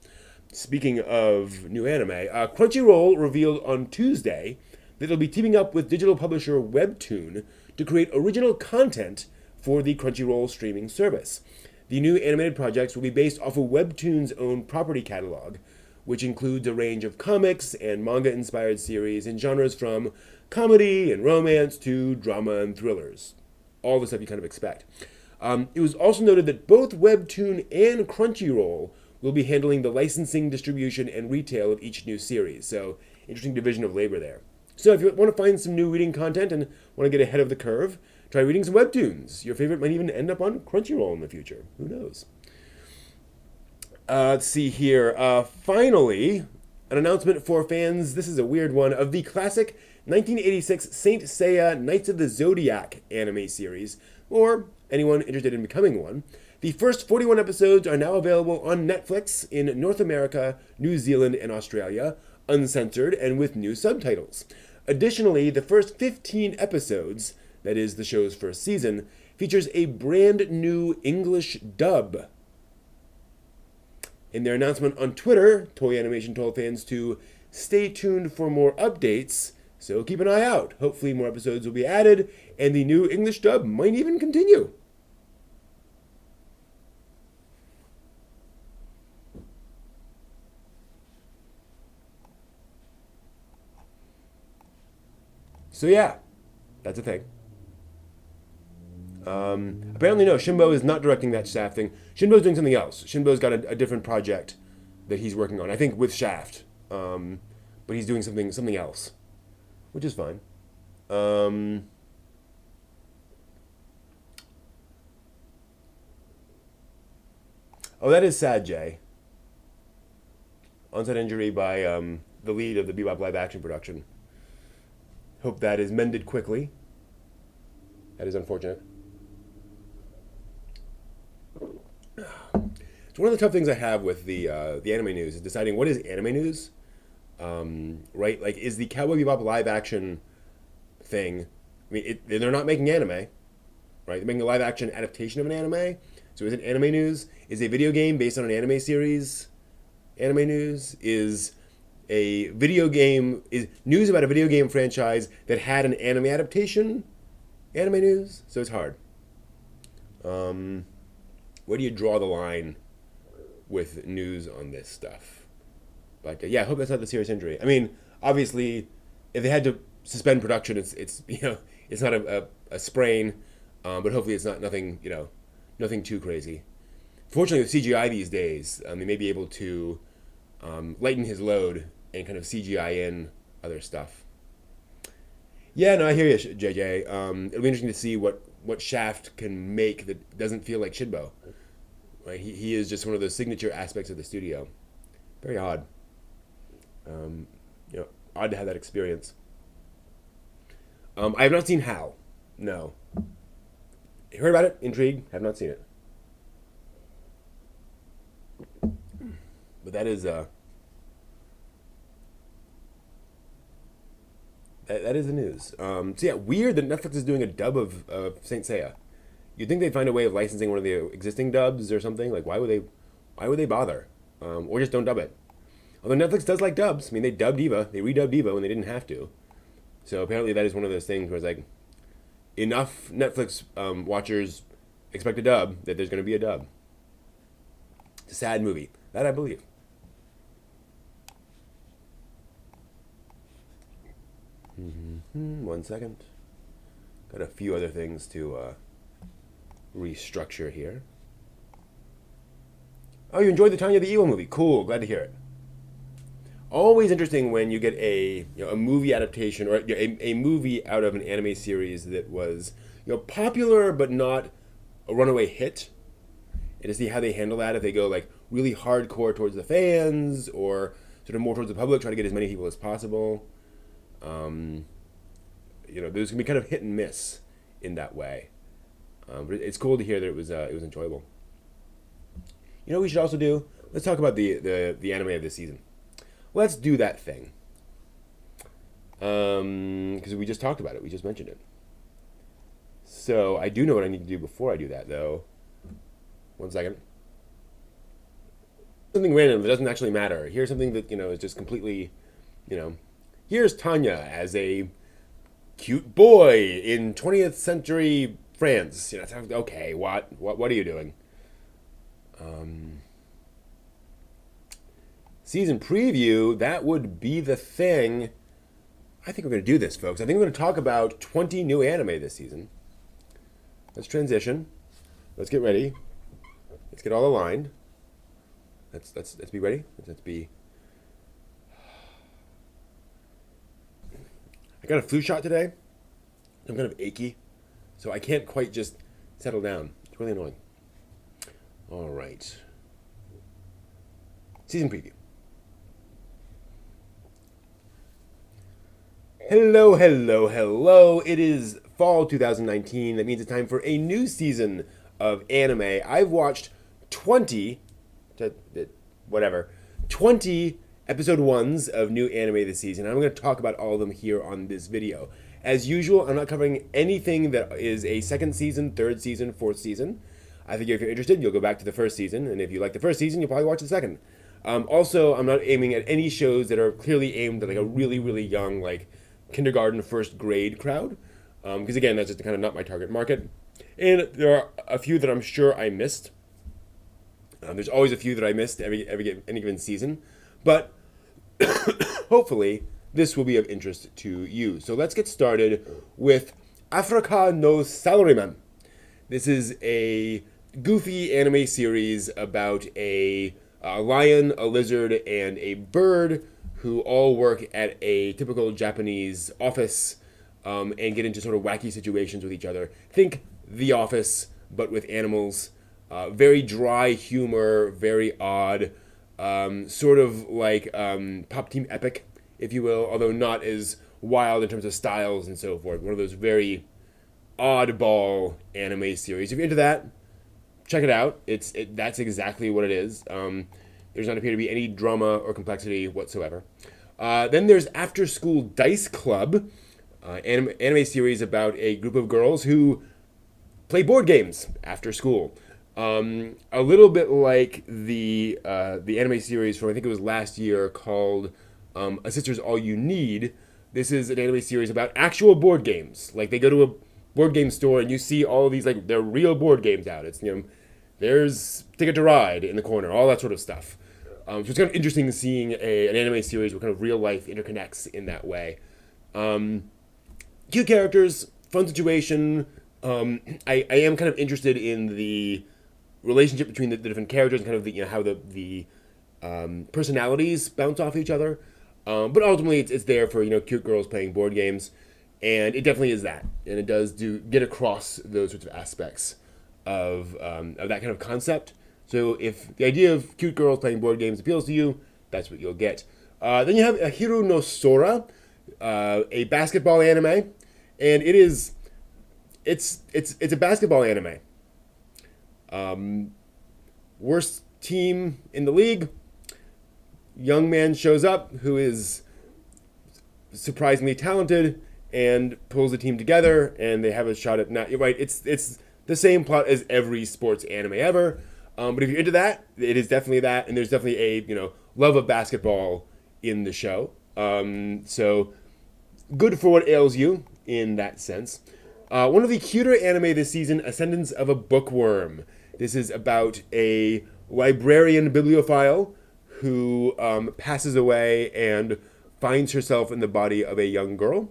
Speaking of new anime, Crunchyroll revealed on Tuesday that it'll be teaming up with digital publisher Webtoon to create original content for the Crunchyroll streaming service. The new animated projects will be based off of Webtoon's own property catalog, which includes a range of comics and manga-inspired series in genres from comedy and romance to drama and thrillers. All the stuff you kind of expect. It was also noted that both Webtoon and Crunchyroll will be handling the licensing, distribution, and retail of each new series. So, interesting division of labor there. So, if you want to find some new reading content and want to get ahead of the curve, try reading some Webtoons. Your favorite might even end up on Crunchyroll in the future. Who knows? Let's see here. Finally, an announcement for fans, this is a weird one, of the classic 1986 Saint Seiya Knights of the Zodiac anime series, or anyone interested in becoming one. The first 41 episodes are now available on Netflix in North America, New Zealand, and Australia, uncensored and with new subtitles. Additionally, the first 15 episodes, that is the show's first season, features a brand new English dub. In their announcement on Twitter, Toei Animation told fans to stay tuned for more updates, so keep an eye out. Hopefully more episodes will be added, and the new English dub might even continue. So yeah, that's a thing. Apparently, no, Shinbo is not directing that Shaft thing. Shinbo's doing something else. Shinbo's got a different project that he's working on. I think with Shaft, but he's doing something else, which is fine. Oh, that is sad, Jay. Onset injury by the lead of the Bebop live action production. Hope that is mended quickly. That is unfortunate. It's one of the tough things I have with the anime news is deciding what is anime news, right? Like, is the Cowboy Bebop live action thing? I mean, they're not making anime, right? They're making a live action adaptation of an anime. So is it anime news? Is a video game based on an anime series anime news? Is a video game is news about a video game franchise that had an anime adaptation anime news? So it's hard. Where do you draw the line with news on this stuff? But yeah, I hope that's not the serious injury. I mean, obviously, if they had to suspend production, it's it's not a sprain, but hopefully it's not nothing nothing too crazy. Fortunately, with CGI these days, they may be able to lighten his load and kind of CGI in other stuff. Yeah, no, I hear you, JJ. It'll be interesting to see what Shaft can make that doesn't feel like Shinbo. Right? He is just one of those signature aspects of the studio. Very odd. Odd to have that experience. I have not seen Hal. No. Heard about it? Intrigued? Have not seen it. But that is that is the news. So yeah, weird that Netflix is doing a dub of Saint Seiya. You'd think they'd find a way of licensing one of the existing dubs or something. Like, why would they bother? Or just don't dub it. Although Netflix does like dubs. I mean, they dubbed Eva. They redubbed Eva when they didn't have to. So apparently that is one of those things where it's like, enough Netflix watchers expect a dub that there's going to be a dub. It's a sad movie. That I believe. One second. Got a few other things to restructure here. Oh, you enjoyed the Tanya the Evil movie. Cool. Glad to hear it. Always interesting when you get a movie adaptation or a movie out of an anime series that was popular but not a runaway hit, and to see how they handle that, if they go like really hardcore towards the fans or sort of more towards the public, try to get as many people as possible. There's gonna be kind of hit and miss in that way, but it's cool to hear that it was enjoyable. You know what we should also do? let's talk about the anime of this season. Let's do that thing. Because we just talked about it. We just mentioned it. So I do know what I need to do before I do that, though. One second. Something random that doesn't actually matter. Here's something that, is just completely, you know. Here's Tanya as a cute boy in 20th century France. Okay, what are you doing? Season preview, that would be the thing. I think we're going to do this, folks. I think we're going to talk about 20 new anime this season. Let's transition. Let's get ready. Let's get all aligned. Let's be ready. Let's be. I got a flu shot today. I'm kind of achy, so I can't quite just settle down. It's really annoying. All right. Season preview. Hello, hello, hello. It is fall 2019. That means it's time for a new season of anime. I've watched 20 episode ones of new anime this season. I'm going to talk about all of them here on this video. As usual, I'm not covering anything that is a second season, third season, fourth season. I think if you're interested, you'll go back to the first season, and if you like the first season, you'll probably watch the second. Also, I'm not aiming at any shows that are clearly aimed at like a really, really young, like kindergarten, first grade crowd, because again, that's just kind of not my target market. And there are a few that I'm sure I missed. There's always a few that I missed any given season, but hopefully this will be of interest to you. So let's get started with Africa no Salaryman. This is a goofy anime series about a lion, a lizard, and a bird who all work at a typical Japanese office and get into sort of wacky situations with each other. Think The Office, but with animals. Very dry humor, very odd, sort of like Pop Team Epic, if you will, although not as wild in terms of styles and so forth. One of those very oddball anime series. If you're into that, check it out. That's exactly what it is. There's not appear to be any drama or complexity whatsoever. Then there's After School Dice Club, anime series about a group of girls who play board games after school. A little bit like the anime series from I think it was last year called A Sister's All You Need. This is an anime series about actual board games. Like they go to a board game store and you see all these like they're real board games out. It's there's Ticket to Ride in the corner, all that sort of stuff. So it's kind of interesting seeing an anime series where kind of real life interconnects in that way. Cute characters, fun situation. I am kind of interested in the relationship between the different characters and kind of the how the personalities bounce off each other. But ultimately, it's there for cute girls playing board games, and it definitely is that, and it does get across those sorts of aspects of that kind of concept. So if the idea of cute girls playing board games appeals to you, that's what you'll get. Then you have Ahiru no Sora, a basketball anime, and it's a basketball anime. Worst team in the league. Young man shows up who is surprisingly talented and pulls the team together, and they have a shot at not. You're right. It's the same plot as every sports anime ever. But if you're into that, it is definitely that, and there's definitely a love of basketball in the show. So good for what ails you in that sense. One of the cuter anime this season, Ascendance of a Bookworm. This is about a librarian bibliophile who passes away and finds herself in the body of a young girl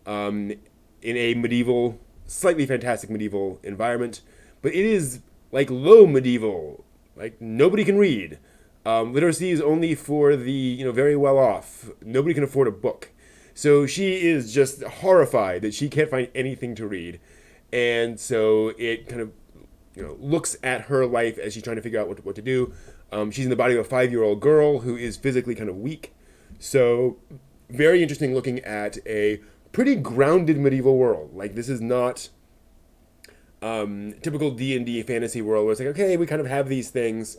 in a medieval, slightly fantastic medieval environment. But it is like low medieval, like nobody can read. Literacy is only for the very well off. Nobody can afford a book. So she is just horrified that she can't find anything to read. And so it kind of looks at her life as she's trying to figure out what to do. She's in the body of a 5-year-old girl who is physically kind of weak. So very interesting looking at a pretty grounded medieval world. Like this is not typical D&D fantasy world where it's like, okay, we kind of have these things.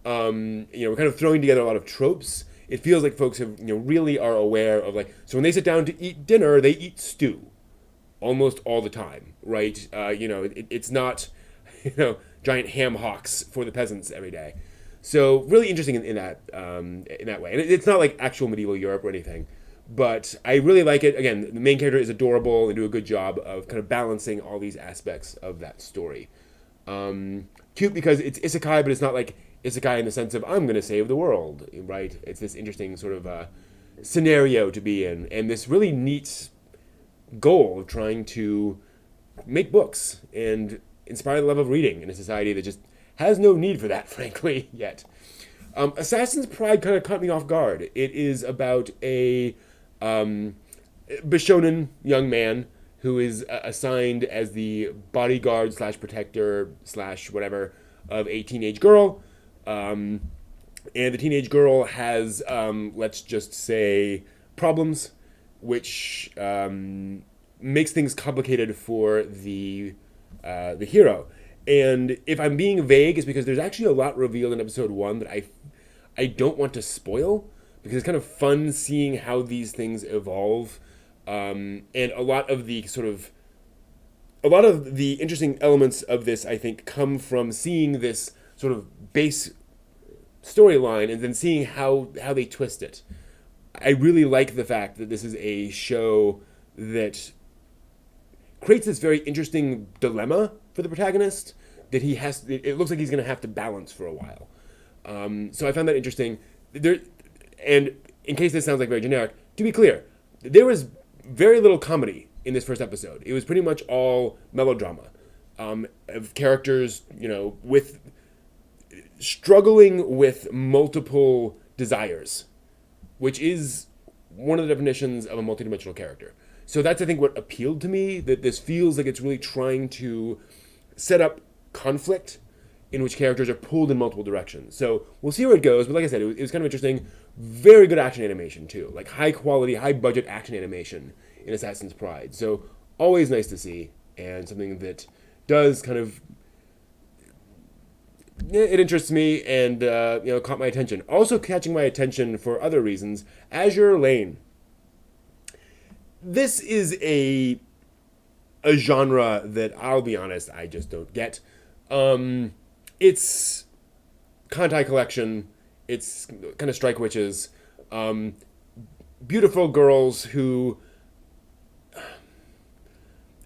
We're kind of throwing together a lot of tropes. It feels like folks have, really are aware of like, so when they sit down to eat dinner, they eat stew almost all the time, right? It's not, giant ham hocks for the peasants every day. So really interesting in that way. And it's not like actual medieval Europe or anything, but I really like it. Again, the main character is adorable and do a good job of kind of balancing all these aspects of that story. Cute because it's isekai, but it's not like isekai in the sense of I'm going to save the world, right? It's this interesting sort of scenario to be in, and this really neat goal of trying to make books and inspire the love of reading in a society that just has no need for that, frankly, yet. Assassin's Pride kind of caught me off guard. It is about a Bishonen young man who is assigned as the bodyguard slash protector slash whatever of a teenage girl. And the teenage girl has, let's just say, problems, which makes things complicated for the hero. And if I'm being vague, it's because there's actually a lot revealed in episode 1 that I don't want to spoil, because it's kind of fun seeing how these things evolve. And a lot of the interesting elements of this, I think, come from seeing this sort of base storyline and then seeing how they twist it. I really like the fact that this is a show that creates this very interesting dilemma for the protagonist that it looks like he's going to have to balance for a while. So I found that interesting. And in case this sounds like very generic, to be clear, there was very little comedy in this first episode. It was pretty much all melodrama of characters, with struggling with multiple desires, which is one of the definitions of a multidimensional character. So that's, I think, what appealed to me, that this feels like it's really trying to set up conflict in which characters are pulled in multiple directions. So we'll see where it goes, but like I said, it was kind of interesting. Very good action animation, too. Like high quality, high budget action animation in Assassin's Pride. So always nice to see, and something that does kind of, it interests me and caught my attention. Also catching my attention for other reasons, Azure Lane. This is a genre that, I'll be honest, I just don't get. It's Kantai Collection. It's kind of Strike Witches. Beautiful girls who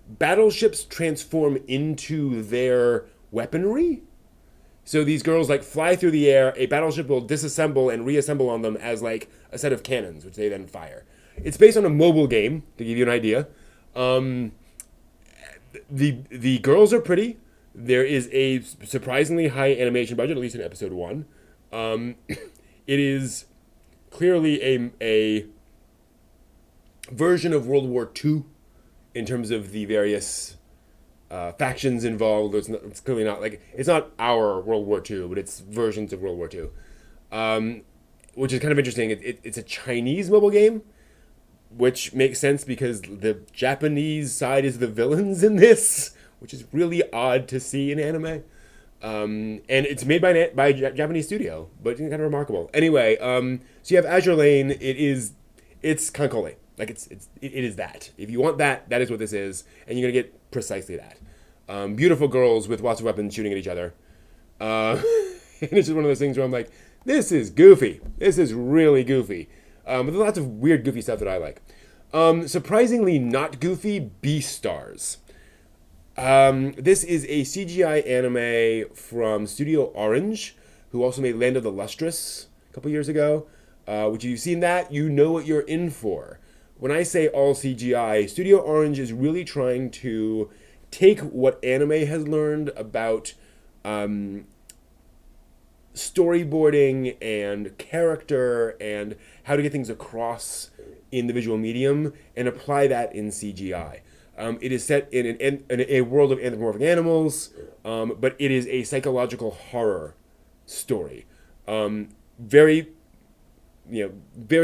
battleships transform into their weaponry. So these girls fly through the air. A battleship will disassemble and reassemble on them as a set of cannons, which they then fire. It's based on a mobile game, to give you an idea. The girls are pretty. There is a surprisingly high animation budget, at least in episode 1. It is clearly a version of World War II in terms of the various factions involved. It's clearly not it's not our World War II, but it's versions of World War II, which is kind of interesting. It's a Chinese mobile game, which makes sense because the Japanese side is the villains in this, which is really odd to see in anime. And it's made by a Japanese studio, but kind of remarkable. Anyway, so you have Azure Lane. It's Kankole. It is that. If you want that, that is what this is, and you're gonna get precisely that. Beautiful girls with lots of weapons shooting at each other. And it's just one of those things where I'm like, this is goofy. This is really goofy. But there's lots of weird, goofy stuff that I like. Surprisingly not goofy, Beastars. This is a CGI anime from Studio Orange, who also made Land of the Lustrous a couple years ago. Which if you've seen that, you know what you're in for. When I say all CGI, Studio Orange is really trying to take what anime has learned about storyboarding and character and how to get things across in the visual medium and apply that in CGI. It is set in a world of anthropomorphic animals, but it is a psychological horror story. Very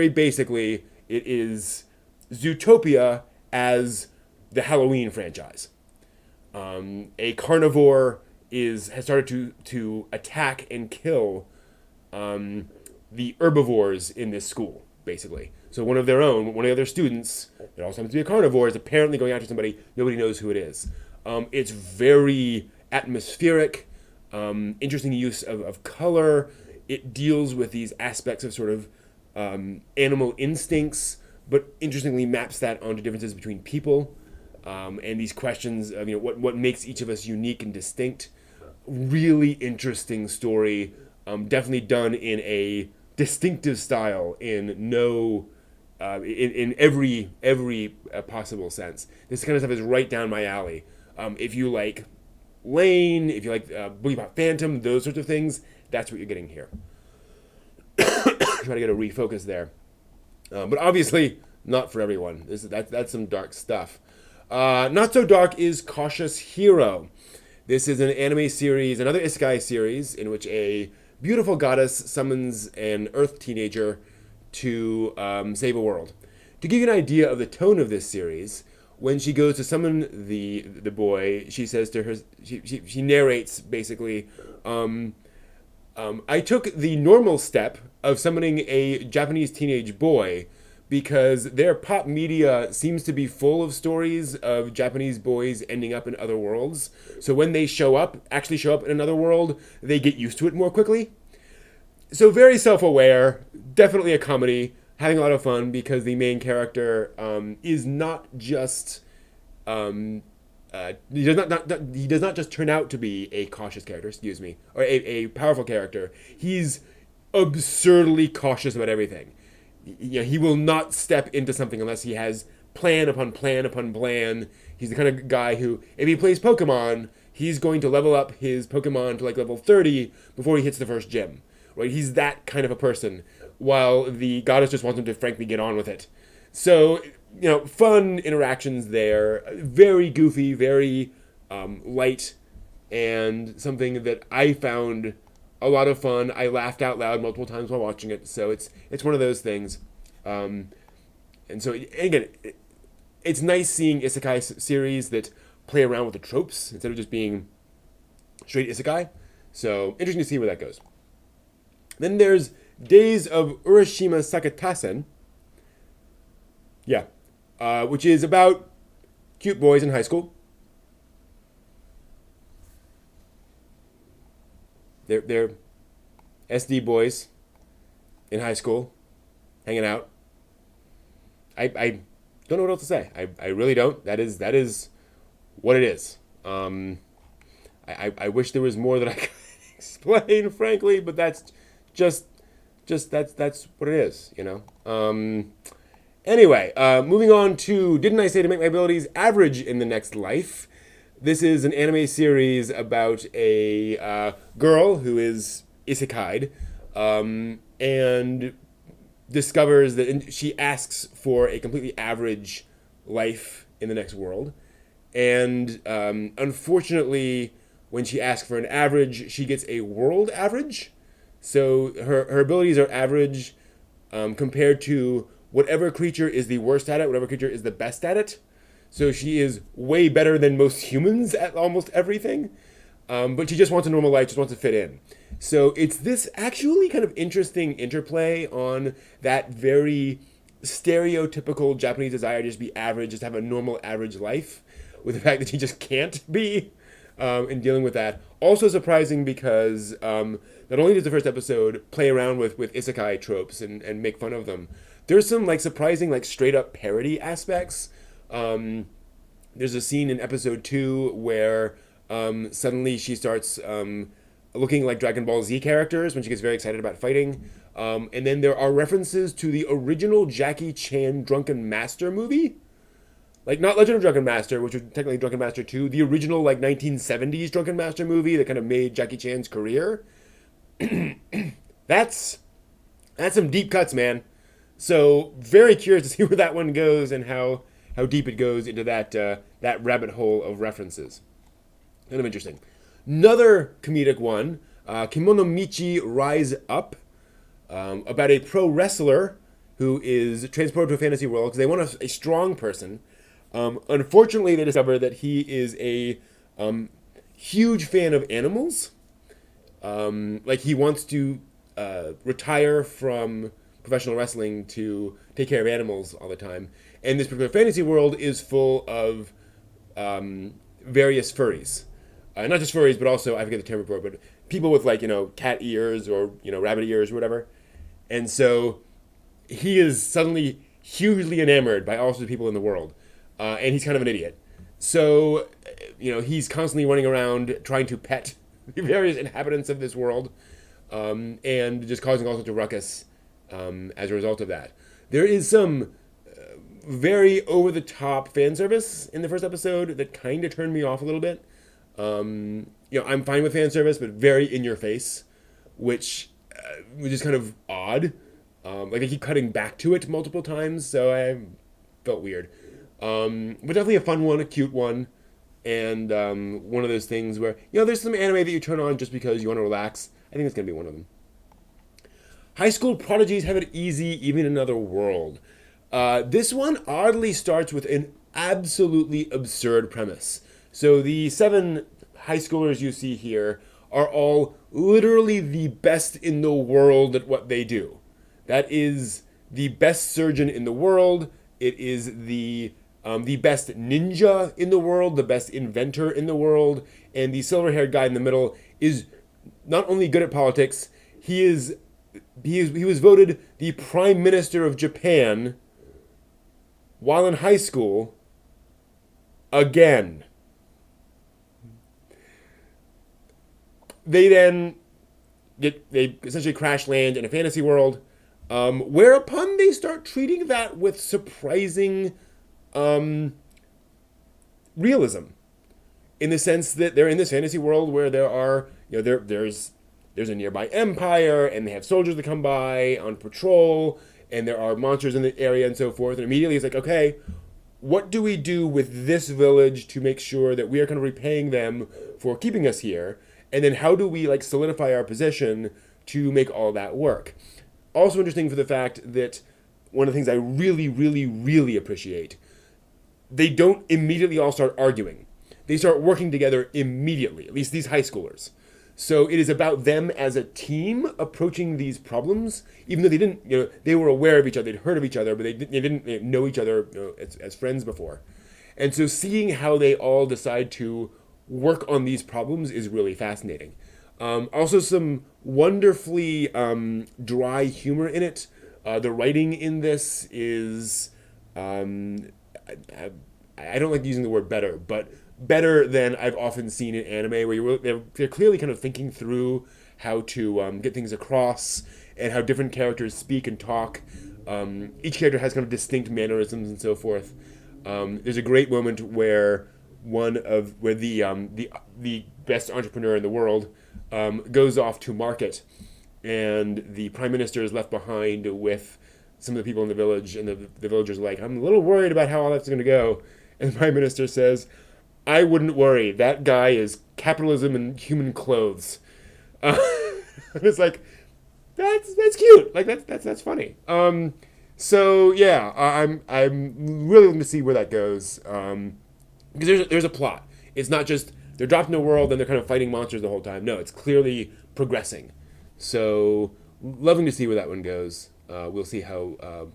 basically, it is Zootopia as the Halloween franchise. A carnivore has started to attack and kill the herbivores in this school, basically. So one of their own, one of their students, that also happens to be a carnivore, is apparently going after somebody. Nobody knows who it is. It's very atmospheric, interesting use of color. It deals with these aspects of sort of animal instincts, but interestingly maps that onto differences between people, and these questions of what makes each of us unique and distinct. Really interesting story, definitely done in a distinctive style in no in every possible sense. This kind of stuff is right down my alley. If you like Lane, if you like Boogie Pop Phantom, those sorts of things, that's what you're getting here. Try to get a refocus there, but obviously not for everyone. That's some dark stuff. Not so dark is Cautious Hero. This is an anime series, another isekai series, in which a beautiful goddess summons an Earth teenager to save a world. To give you an idea of the tone of this series, when she goes to summon the boy, she says to her, she narrates basically, I took the normal step of summoning a Japanese teenage boy because their pop media seems to be full of stories of Japanese boys ending up in other worlds. So when they actually show up in another world, they get used to it more quickly. So very self-aware, definitely a comedy, having a lot of fun because the main character is not just he does not just turn out to be a cautious character, or a powerful character. He's absurdly cautious about everything. He will not step into something unless he has plan upon plan upon plan. He's the kind of guy who, if he plays Pokemon, he's going to level up his Pokemon to like level 30 before he hits the first gym. Right? He's that kind of a person, while the goddess just wants him to frankly get on with it. So, fun interactions there. Very goofy, very light, and something that I found a lot of fun. I laughed out loud multiple times while watching it, so it's one of those things. And so, again, it's nice seeing isekai series that play around with the tropes instead of just being straight isekai. So, interesting to see where that goes. Then there's Days of Urashima Sakatasen. Yeah. Which is about cute boys in high school. They're SD boys in high school, hanging out. I don't know what else to say. I really don't. That is what it is. I wish there was more that I could explain, frankly, but that's just that's what it is, Anyway, moving on to Didn't I Say to Make My Abilities Average in the Next Life? This is an anime series about a girl who is isekai'd and discovers that she asks for a completely average life in the next world. And unfortunately, when she asks for an average, she gets a world average. So her abilities are average compared to whatever creature is the worst at it, whatever creature is the best at it. So she is way better than most humans at almost everything. But she just wants a normal life, just wants to fit in. So it's this actually kind of interesting interplay on that very stereotypical Japanese desire to just be average, just have a normal average life, with the fact that she just can't be in dealing with that. Also surprising because not only does the first episode play around with isekai tropes and make fun of them, there's some surprising straight up parody aspects. There's a scene in episode 2 where suddenly she starts looking like Dragon Ball Z characters when she gets very excited about fighting. And then there are references to the original Jackie Chan Drunken Master movie. Not Legend of Drunken Master, which was technically Drunken Master 2, the original 1970s Drunken Master movie that kind of made Jackie Chan's career. That's some deep cuts, man. So very curious to see where that one goes and how deep it goes into that rabbit hole of references. Kind of interesting. Another comedic one, Kimono Michi Rise Up, about a pro wrestler who is transported to a fantasy world because they want a strong person. Unfortunately, they discover that he is a huge fan of animals. He wants to retire from professional wrestling to take care of animals all the time. And this particular fantasy world is full of various furries. Not just furries, but also, I forget the term for it, but people with like, cat ears or, rabbit ears or whatever. And so he is suddenly hugely enamored by all sorts of people in the world. And he's kind of an idiot. So, he's constantly running around trying to pet the various inhabitants of this world, and just causing all sorts of ruckus as a result of that. There is some very over-the-top fan service in the first episode that kind of turned me off a little bit. I'm fine with fan service, but very in your face, which is kind of odd. Like they keep cutting back to it multiple times, so I felt weird. But definitely a fun one, a cute one, and one of those things where there's some anime that you turn on just because you want to relax. I think it's gonna be one of them. High school prodigies have it easy, even in another world. This one oddly starts with an absolutely absurd premise. So the 7 high schoolers you see here are all literally the best in the world at what they do. That is the best surgeon in the world. It is the best ninja in the world, the best inventor in the world, and the silver-haired guy in the middle is not only good at politics, he was voted the Prime Minister of Japan while in high school again. They then they essentially crash land in a fantasy world, whereupon they start treating that with surprising realism, in the sense that they're in this fantasy world where there are there's a nearby empire, and they have soldiers that come by on patrol, and there are monsters in the area and so forth. And immediately it's like, okay, what do we do with this village to make sure that we are kind of repaying them for keeping us here? And then how do we solidify our position to make all that work? Also interesting for the fact that one of the things I really, really, really appreciate, they don't immediately all start arguing. They start working together immediately, at least these high schoolers. So it is about them as a team approaching these problems, even though they didn't, they were aware of each other, they'd heard of each other, but they didn't know each other as friends before. And so seeing how they all decide to work on these problems is really fascinating. Also some wonderfully dry humor in it. The writing in this is, I don't like using the word better, but better than I've often seen in anime, where they're clearly kind of thinking through how to get things across and how different characters speak and talk. Each character has kind of distinct mannerisms and so forth. There's a great moment where the best entrepreneur in the world goes off to market, and the prime minister is left behind with some of the people in the village, and the villagers are like, I'm a little worried about how all that's going to go. And the prime minister says, I wouldn't worry. That guy is capitalism in human clothes. It's like, that's cute. Like that's funny. So yeah, I'm really looking to see where that goes. Because there's a plot. It's not just they're dropped in a world and they're kind of fighting monsters the whole time. No, it's clearly progressing. So loving to see where that one goes. We'll see how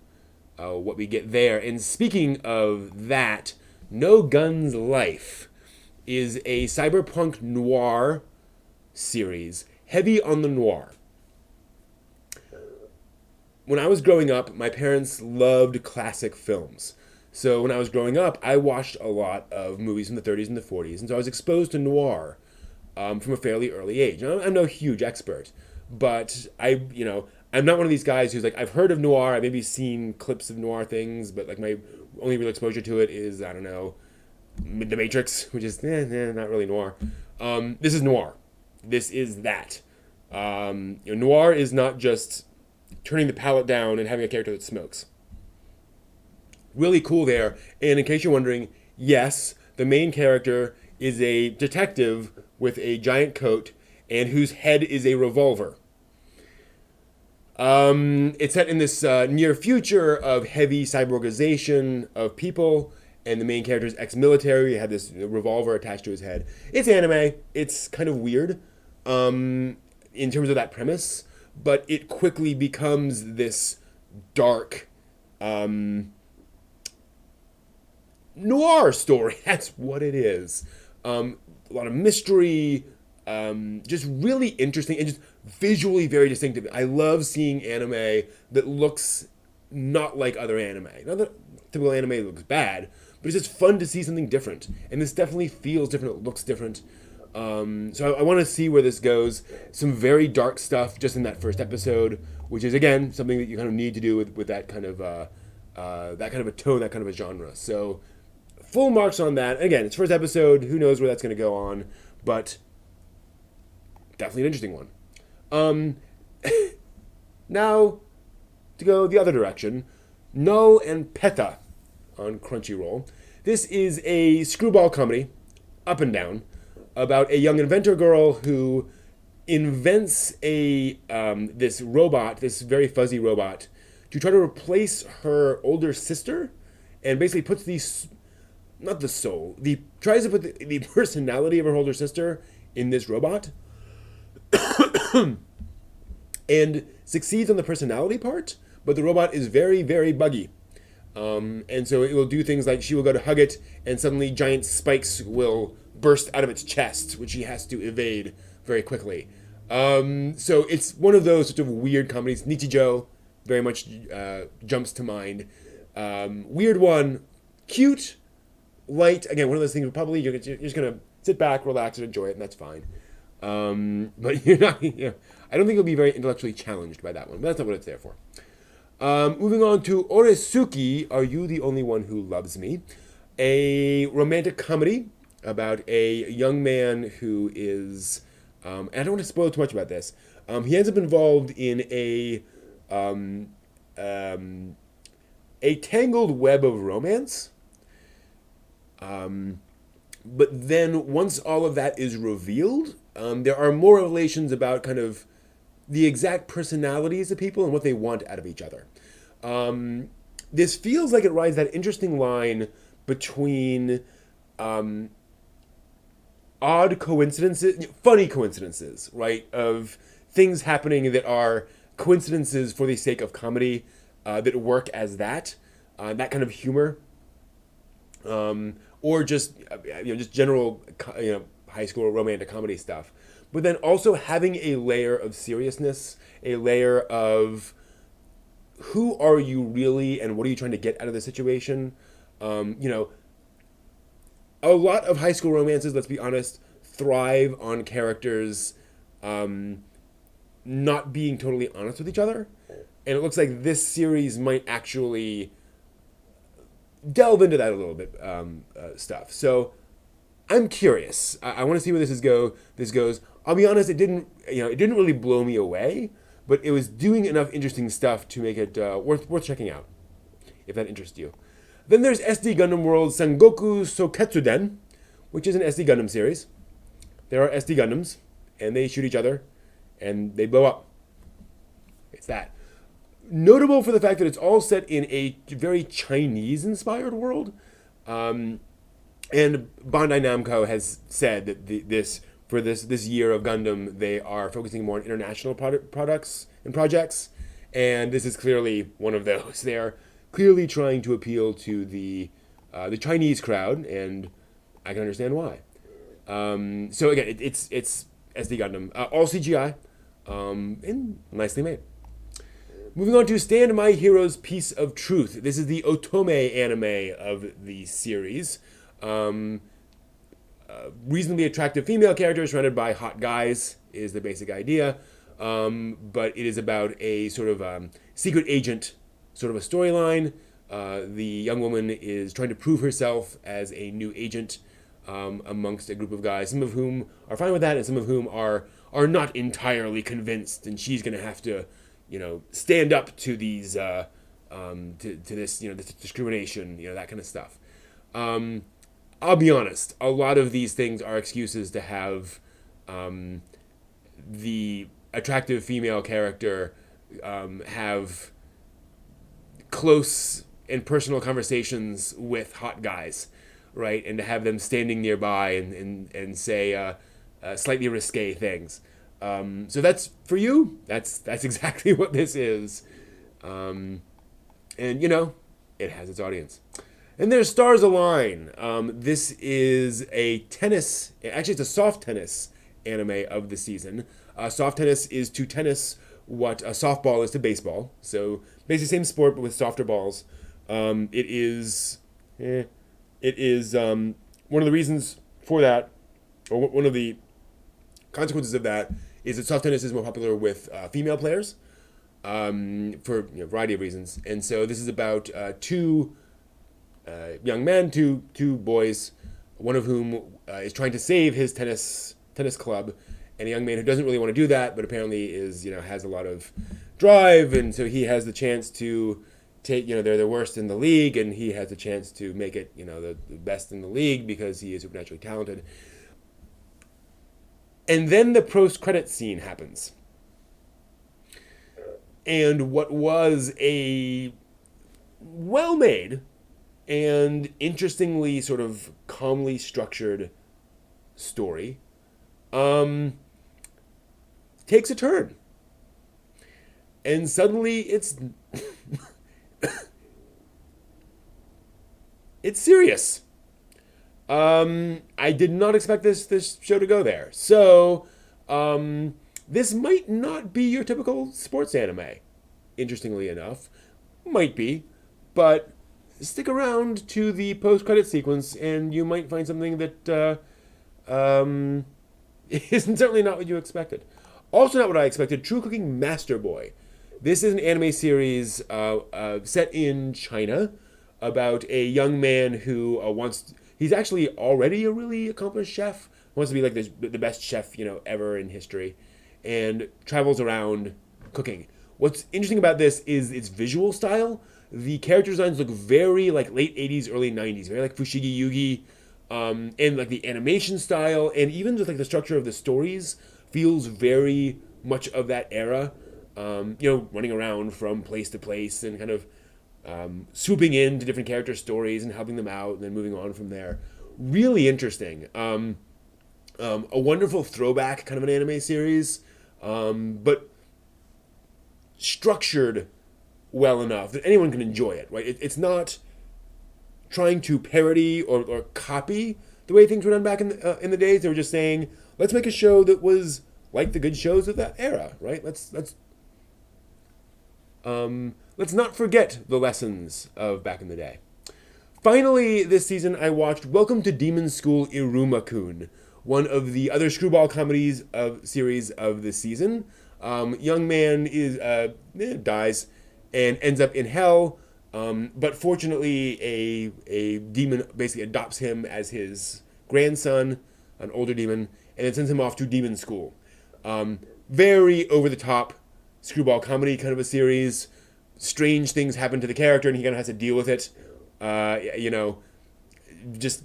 what we get there. And speaking of that, No Guns Life is a cyberpunk noir series, heavy on the noir. When I was growing up, my parents loved classic films. So when I was growing up, I watched a lot of movies from the 30s and the 40s, and so I was exposed to noir from a fairly early age. Now, I'm no huge expert, but I'm not one of these guys who's like, I've heard of noir, I've maybe seen clips of noir things, but like my only real exposure to it is, I don't know, The Matrix, which is not really noir. This is noir. This is that. Noir is not just turning the palette down and having a character that smokes. Really cool there. And in case you're wondering, yes, the main character is a detective with a giant coat and whose head is a revolver. It's set in this near future of heavy cyborgization of people, and the main character is ex-military. He had this revolver attached to his head. It's anime. It's kind of weird in terms of that premise, but it quickly becomes this dark noir story. That's what it is. A lot of mystery, just really interesting and just visually very distinctive. I love seeing anime that looks not like other anime. Not that typical anime looks bad, but it's just fun to see something different. And this definitely feels different. It looks different. So I want to see where this goes. Some very dark stuff just in that first episode, which is again something that you kind of need to do with that kind of a tone, that kind of a genre. So full marks on that. Again, it's first episode. Who knows where that's going to go on, but definitely an interesting one. Now to go the other direction, Null and Peta on Crunchyroll. This is a screwball comedy, up and down, about a young inventor girl who invents this robot, this very fuzzy robot, to try to replace her older sister, and basically puts tries to put the personality of her older sister in this robot, and succeeds on the personality part, but the robot is very, very buggy. And so it will do things like she will go to hug it, and suddenly giant spikes will burst out of its chest, which she has to evade very quickly. So it's one of those sort of weird comedies. Nichijou very much jumps to mind. Weird one, cute, light. Again, one of those things where probably you're just going to sit back, relax, and enjoy it, and that's fine. But you're not. I don't think you'll be very intellectually challenged by that one. But that's not what it's there for. Moving on to Oresuki, Are You the Only One Who Loves Me? A romantic comedy about a young man who is, and I don't want to spoil too much about this. He ends up involved in a tangled web of romance. But then once all of that is revealed, there are more revelations about kind of the exact personalities of people and what they want out of each other. This feels like it rides that interesting line between odd coincidences, funny coincidences, right? Of things happening that are coincidences for the sake of comedy, that work as that kind of humor, or just just general high school romantic comedy stuff. But then also having a layer of seriousness, a layer of who are you really and what are you trying to get out of the situation. A lot of high school romances, let's be honest, thrive on characters not being totally honest with each other. And it looks like this series might actually delve into that a little bit, stuff. So I'm curious. I want to see where this goes. I'll be honest, it didn't really blow me away, but it was doing enough interesting stuff to make it worth checking out, if that interests you. Then there's SD Gundam World Sengoku Soketsuden, which is an SD Gundam series. There are SD Gundams, and they shoot each other, and they blow up. It's that. Notable for the fact that it's all set in a very Chinese-inspired world. And Bandai Namco has said that this year of Gundam, they are focusing more on international products and projects, and this is clearly one of those. They are clearly trying to appeal to the Chinese crowd, and I can understand why. So again, it's SD Gundam, all CGI, and nicely made. Moving on to Stand My Hero's Piece of Truth. This is the Otome anime of the series. Reasonably attractive female characters surrounded by hot guys is the basic idea. But it is about a sort of secret agent sort of a storyline. The young woman is trying to prove herself as a new agent amongst a group of guys, some of whom are fine with that and some of whom are not entirely convinced, and she's going to have to stand up to these to this this discrimination, that kind of stuff. I'll be honest, a lot of these things are excuses to have the attractive female character have close and personal conversations with hot guys, right? And to have them standing nearby and say slightly risque things. So that's for you. That's exactly what this is. Um, and it has its audience. And there's Stars Align. This is a tennis. Actually, it's a soft tennis anime of the season. Soft tennis is to tennis what a softball is to baseball. So basically, same sport but with softer balls. It is. It is one of the reasons for that, or one of the consequences of that, is that soft tennis is more popular with female players for a variety of reasons. And so this is about two young men, two boys, one of whom is trying to save his tennis club, and a young man who doesn't really want to do that, but apparently is has a lot of drive, and so he has the chance to take they're the worst in the league, and he has a chance to make it the best in the league because he is supernaturally talented. And then the post credit scene happens, and what was a well made and interestingly sort of calmly structured story takes a turn, and suddenly it's serious. I did not expect this show to go there. So this might not be your typical sports anime. Interestingly enough, might be, but stick around to the post-credit sequence, and you might find something that isn't certainly not what you expected. Also, not what I expected. True Cooking Master Boy. This is an anime series set in China about a young man who wants. He's actually already a really accomplished chef. Wants to be like the best chef ever in history, and travels around cooking. What's interesting about this is its visual style. The character designs look very like late 80s, early 90s, very like Fushigi Yugi, and like the animation style, and even just like the structure of the stories feels very much of that era. Running around from place to place and kind of swooping into different character stories and helping them out, and then moving on from there. Really interesting. A wonderful throwback kind of an anime series, but structured well enough that anyone can enjoy it. Right? It's not trying to parody or copy the way things were done back in the days. They were just saying, let's make a show that was like the good shows of that era. Right? Let's not forget the lessons of back in the day. Finally, this season, I watched Welcome to Demon School Iruma-kun, one of the other screwball comedies series of this season. Young man dies and ends up in hell, but fortunately, a demon basically adopts him as his grandson, an older demon, and then sends him off to demon school. Very over the top screwball comedy kind of a series. Strange things happen to the character, and he kind of has to deal with it. Just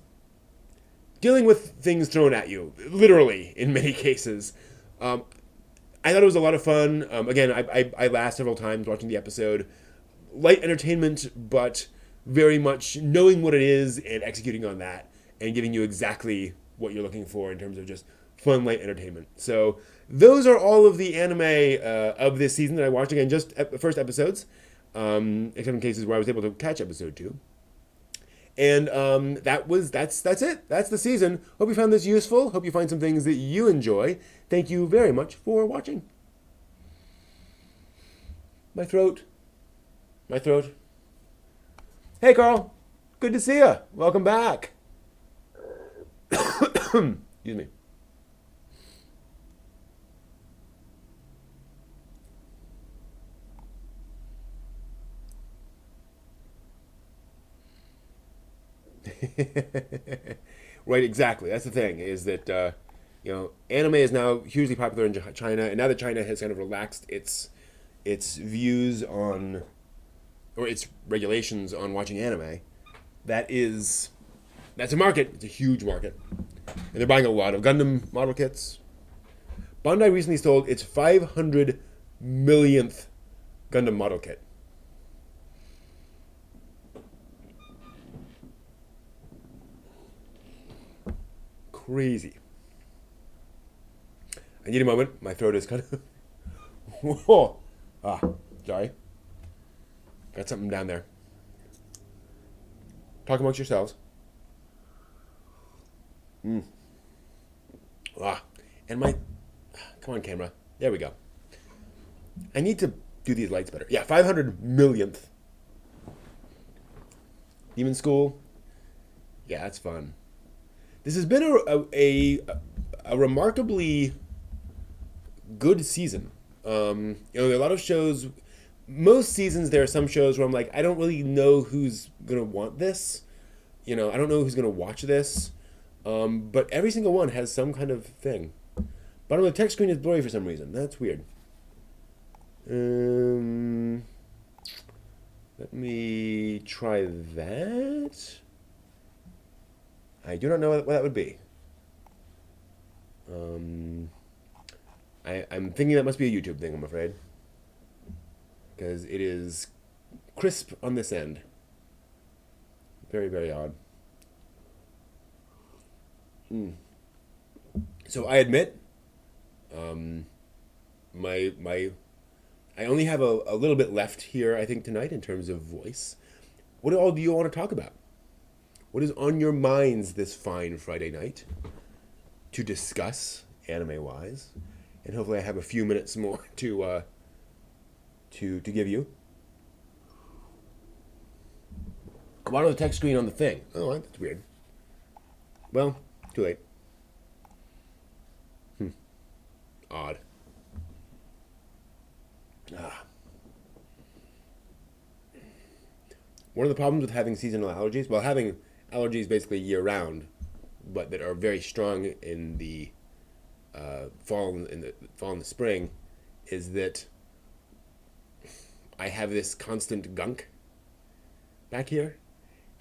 dealing with things thrown at you, literally in many cases. I thought it was a lot of fun. Again, I laughed several times watching the episode. Light entertainment, but very much knowing what it is and executing on that, and giving you exactly what you're looking for in terms of just fun, light entertainment. So those are all of the anime of this season that I watched. Again, just first episodes, except in cases where I was able to catch episode 2. And that's it. That's the season. Hope you found this useful. Hope you find some things that you enjoy. Thank you very much for watching. My throat. Hey, Carl. Good to see you. Welcome back. Excuse me. Right, exactly. That's the thing, is that anime is now hugely popular in China, and now that China has kind of relaxed its views on, or its regulations on watching anime, that's a market. It's a huge market, and they're buying a lot of Gundam model kits. Bandai recently sold its 500 millionth Gundam model kit. Crazy. I need a moment. My throat is kind of. Whoa. Ah, sorry. Got something down there. Talk amongst yourselves. Ah, and my. Come on, camera. There we go. I need to do these lights better. Yeah, 500 millionth. Demon School. Yeah, that's fun. This has been a remarkably good season. There are a lot of shows. Most seasons, there are some shows where I'm like, I don't really know who's gonna want this. I don't know who's gonna watch this. But every single one has some kind of thing. Bottom of the text screen is blurry for some reason. That's weird. Let me try that. I do not know what that would be. I'm thinking that must be a YouTube thing, I'm afraid. Because it is crisp on this end. Very, very odd. So I admit, my I only have a little bit left here, I think, tonight in terms of voice. What all do you want to talk about? What is on your minds this fine Friday night to discuss, anime-wise? And hopefully I have a few minutes more to give you. I'm on the text screen on the thing. Oh, that's weird. Well, too late. Odd. One of the problems with having seasonal allergies, well, having allergies basically year-round, but that are very strong in the fall and the spring, is that I have this constant gunk back here,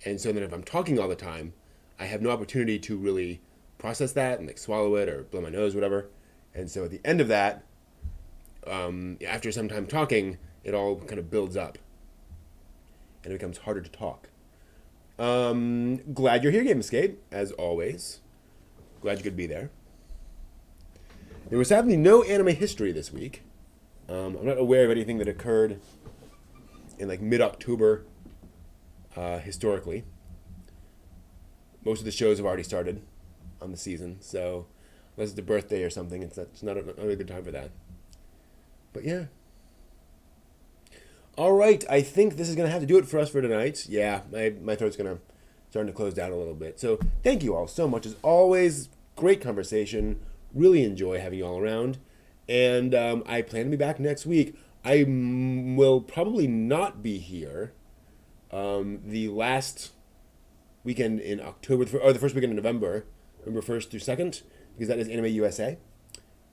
and so then if I'm talking all the time, I have no opportunity to really process that and like swallow it or blow my nose, whatever. And so at the end of that, after some time talking, it all kind of builds up, and it becomes harder to talk. Glad you're here, Game Escape, as always. Glad you could be there. There was sadly no anime history this week. I'm not aware of anything that occurred in like mid-October historically. Most of the shows have already started on the season, so unless it's a birthday or something, it's not a good time for that. But yeah. All right, I think this is going to have to do it for us for tonight. Yeah, my throat's starting to close down a little bit. So thank you all so much. As always, great conversation. Really enjoy having you all around. And I plan to be back next week. I will probably not be here the last weekend in October, or the first weekend in November 1st through 2nd, because that is Anime USA.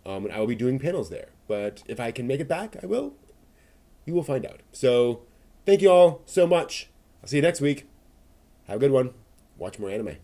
And I will be doing panels there. But if I can make it back, I will. You will find out. So, thank you all so much. I'll see you next week. Have a good one. Watch more anime.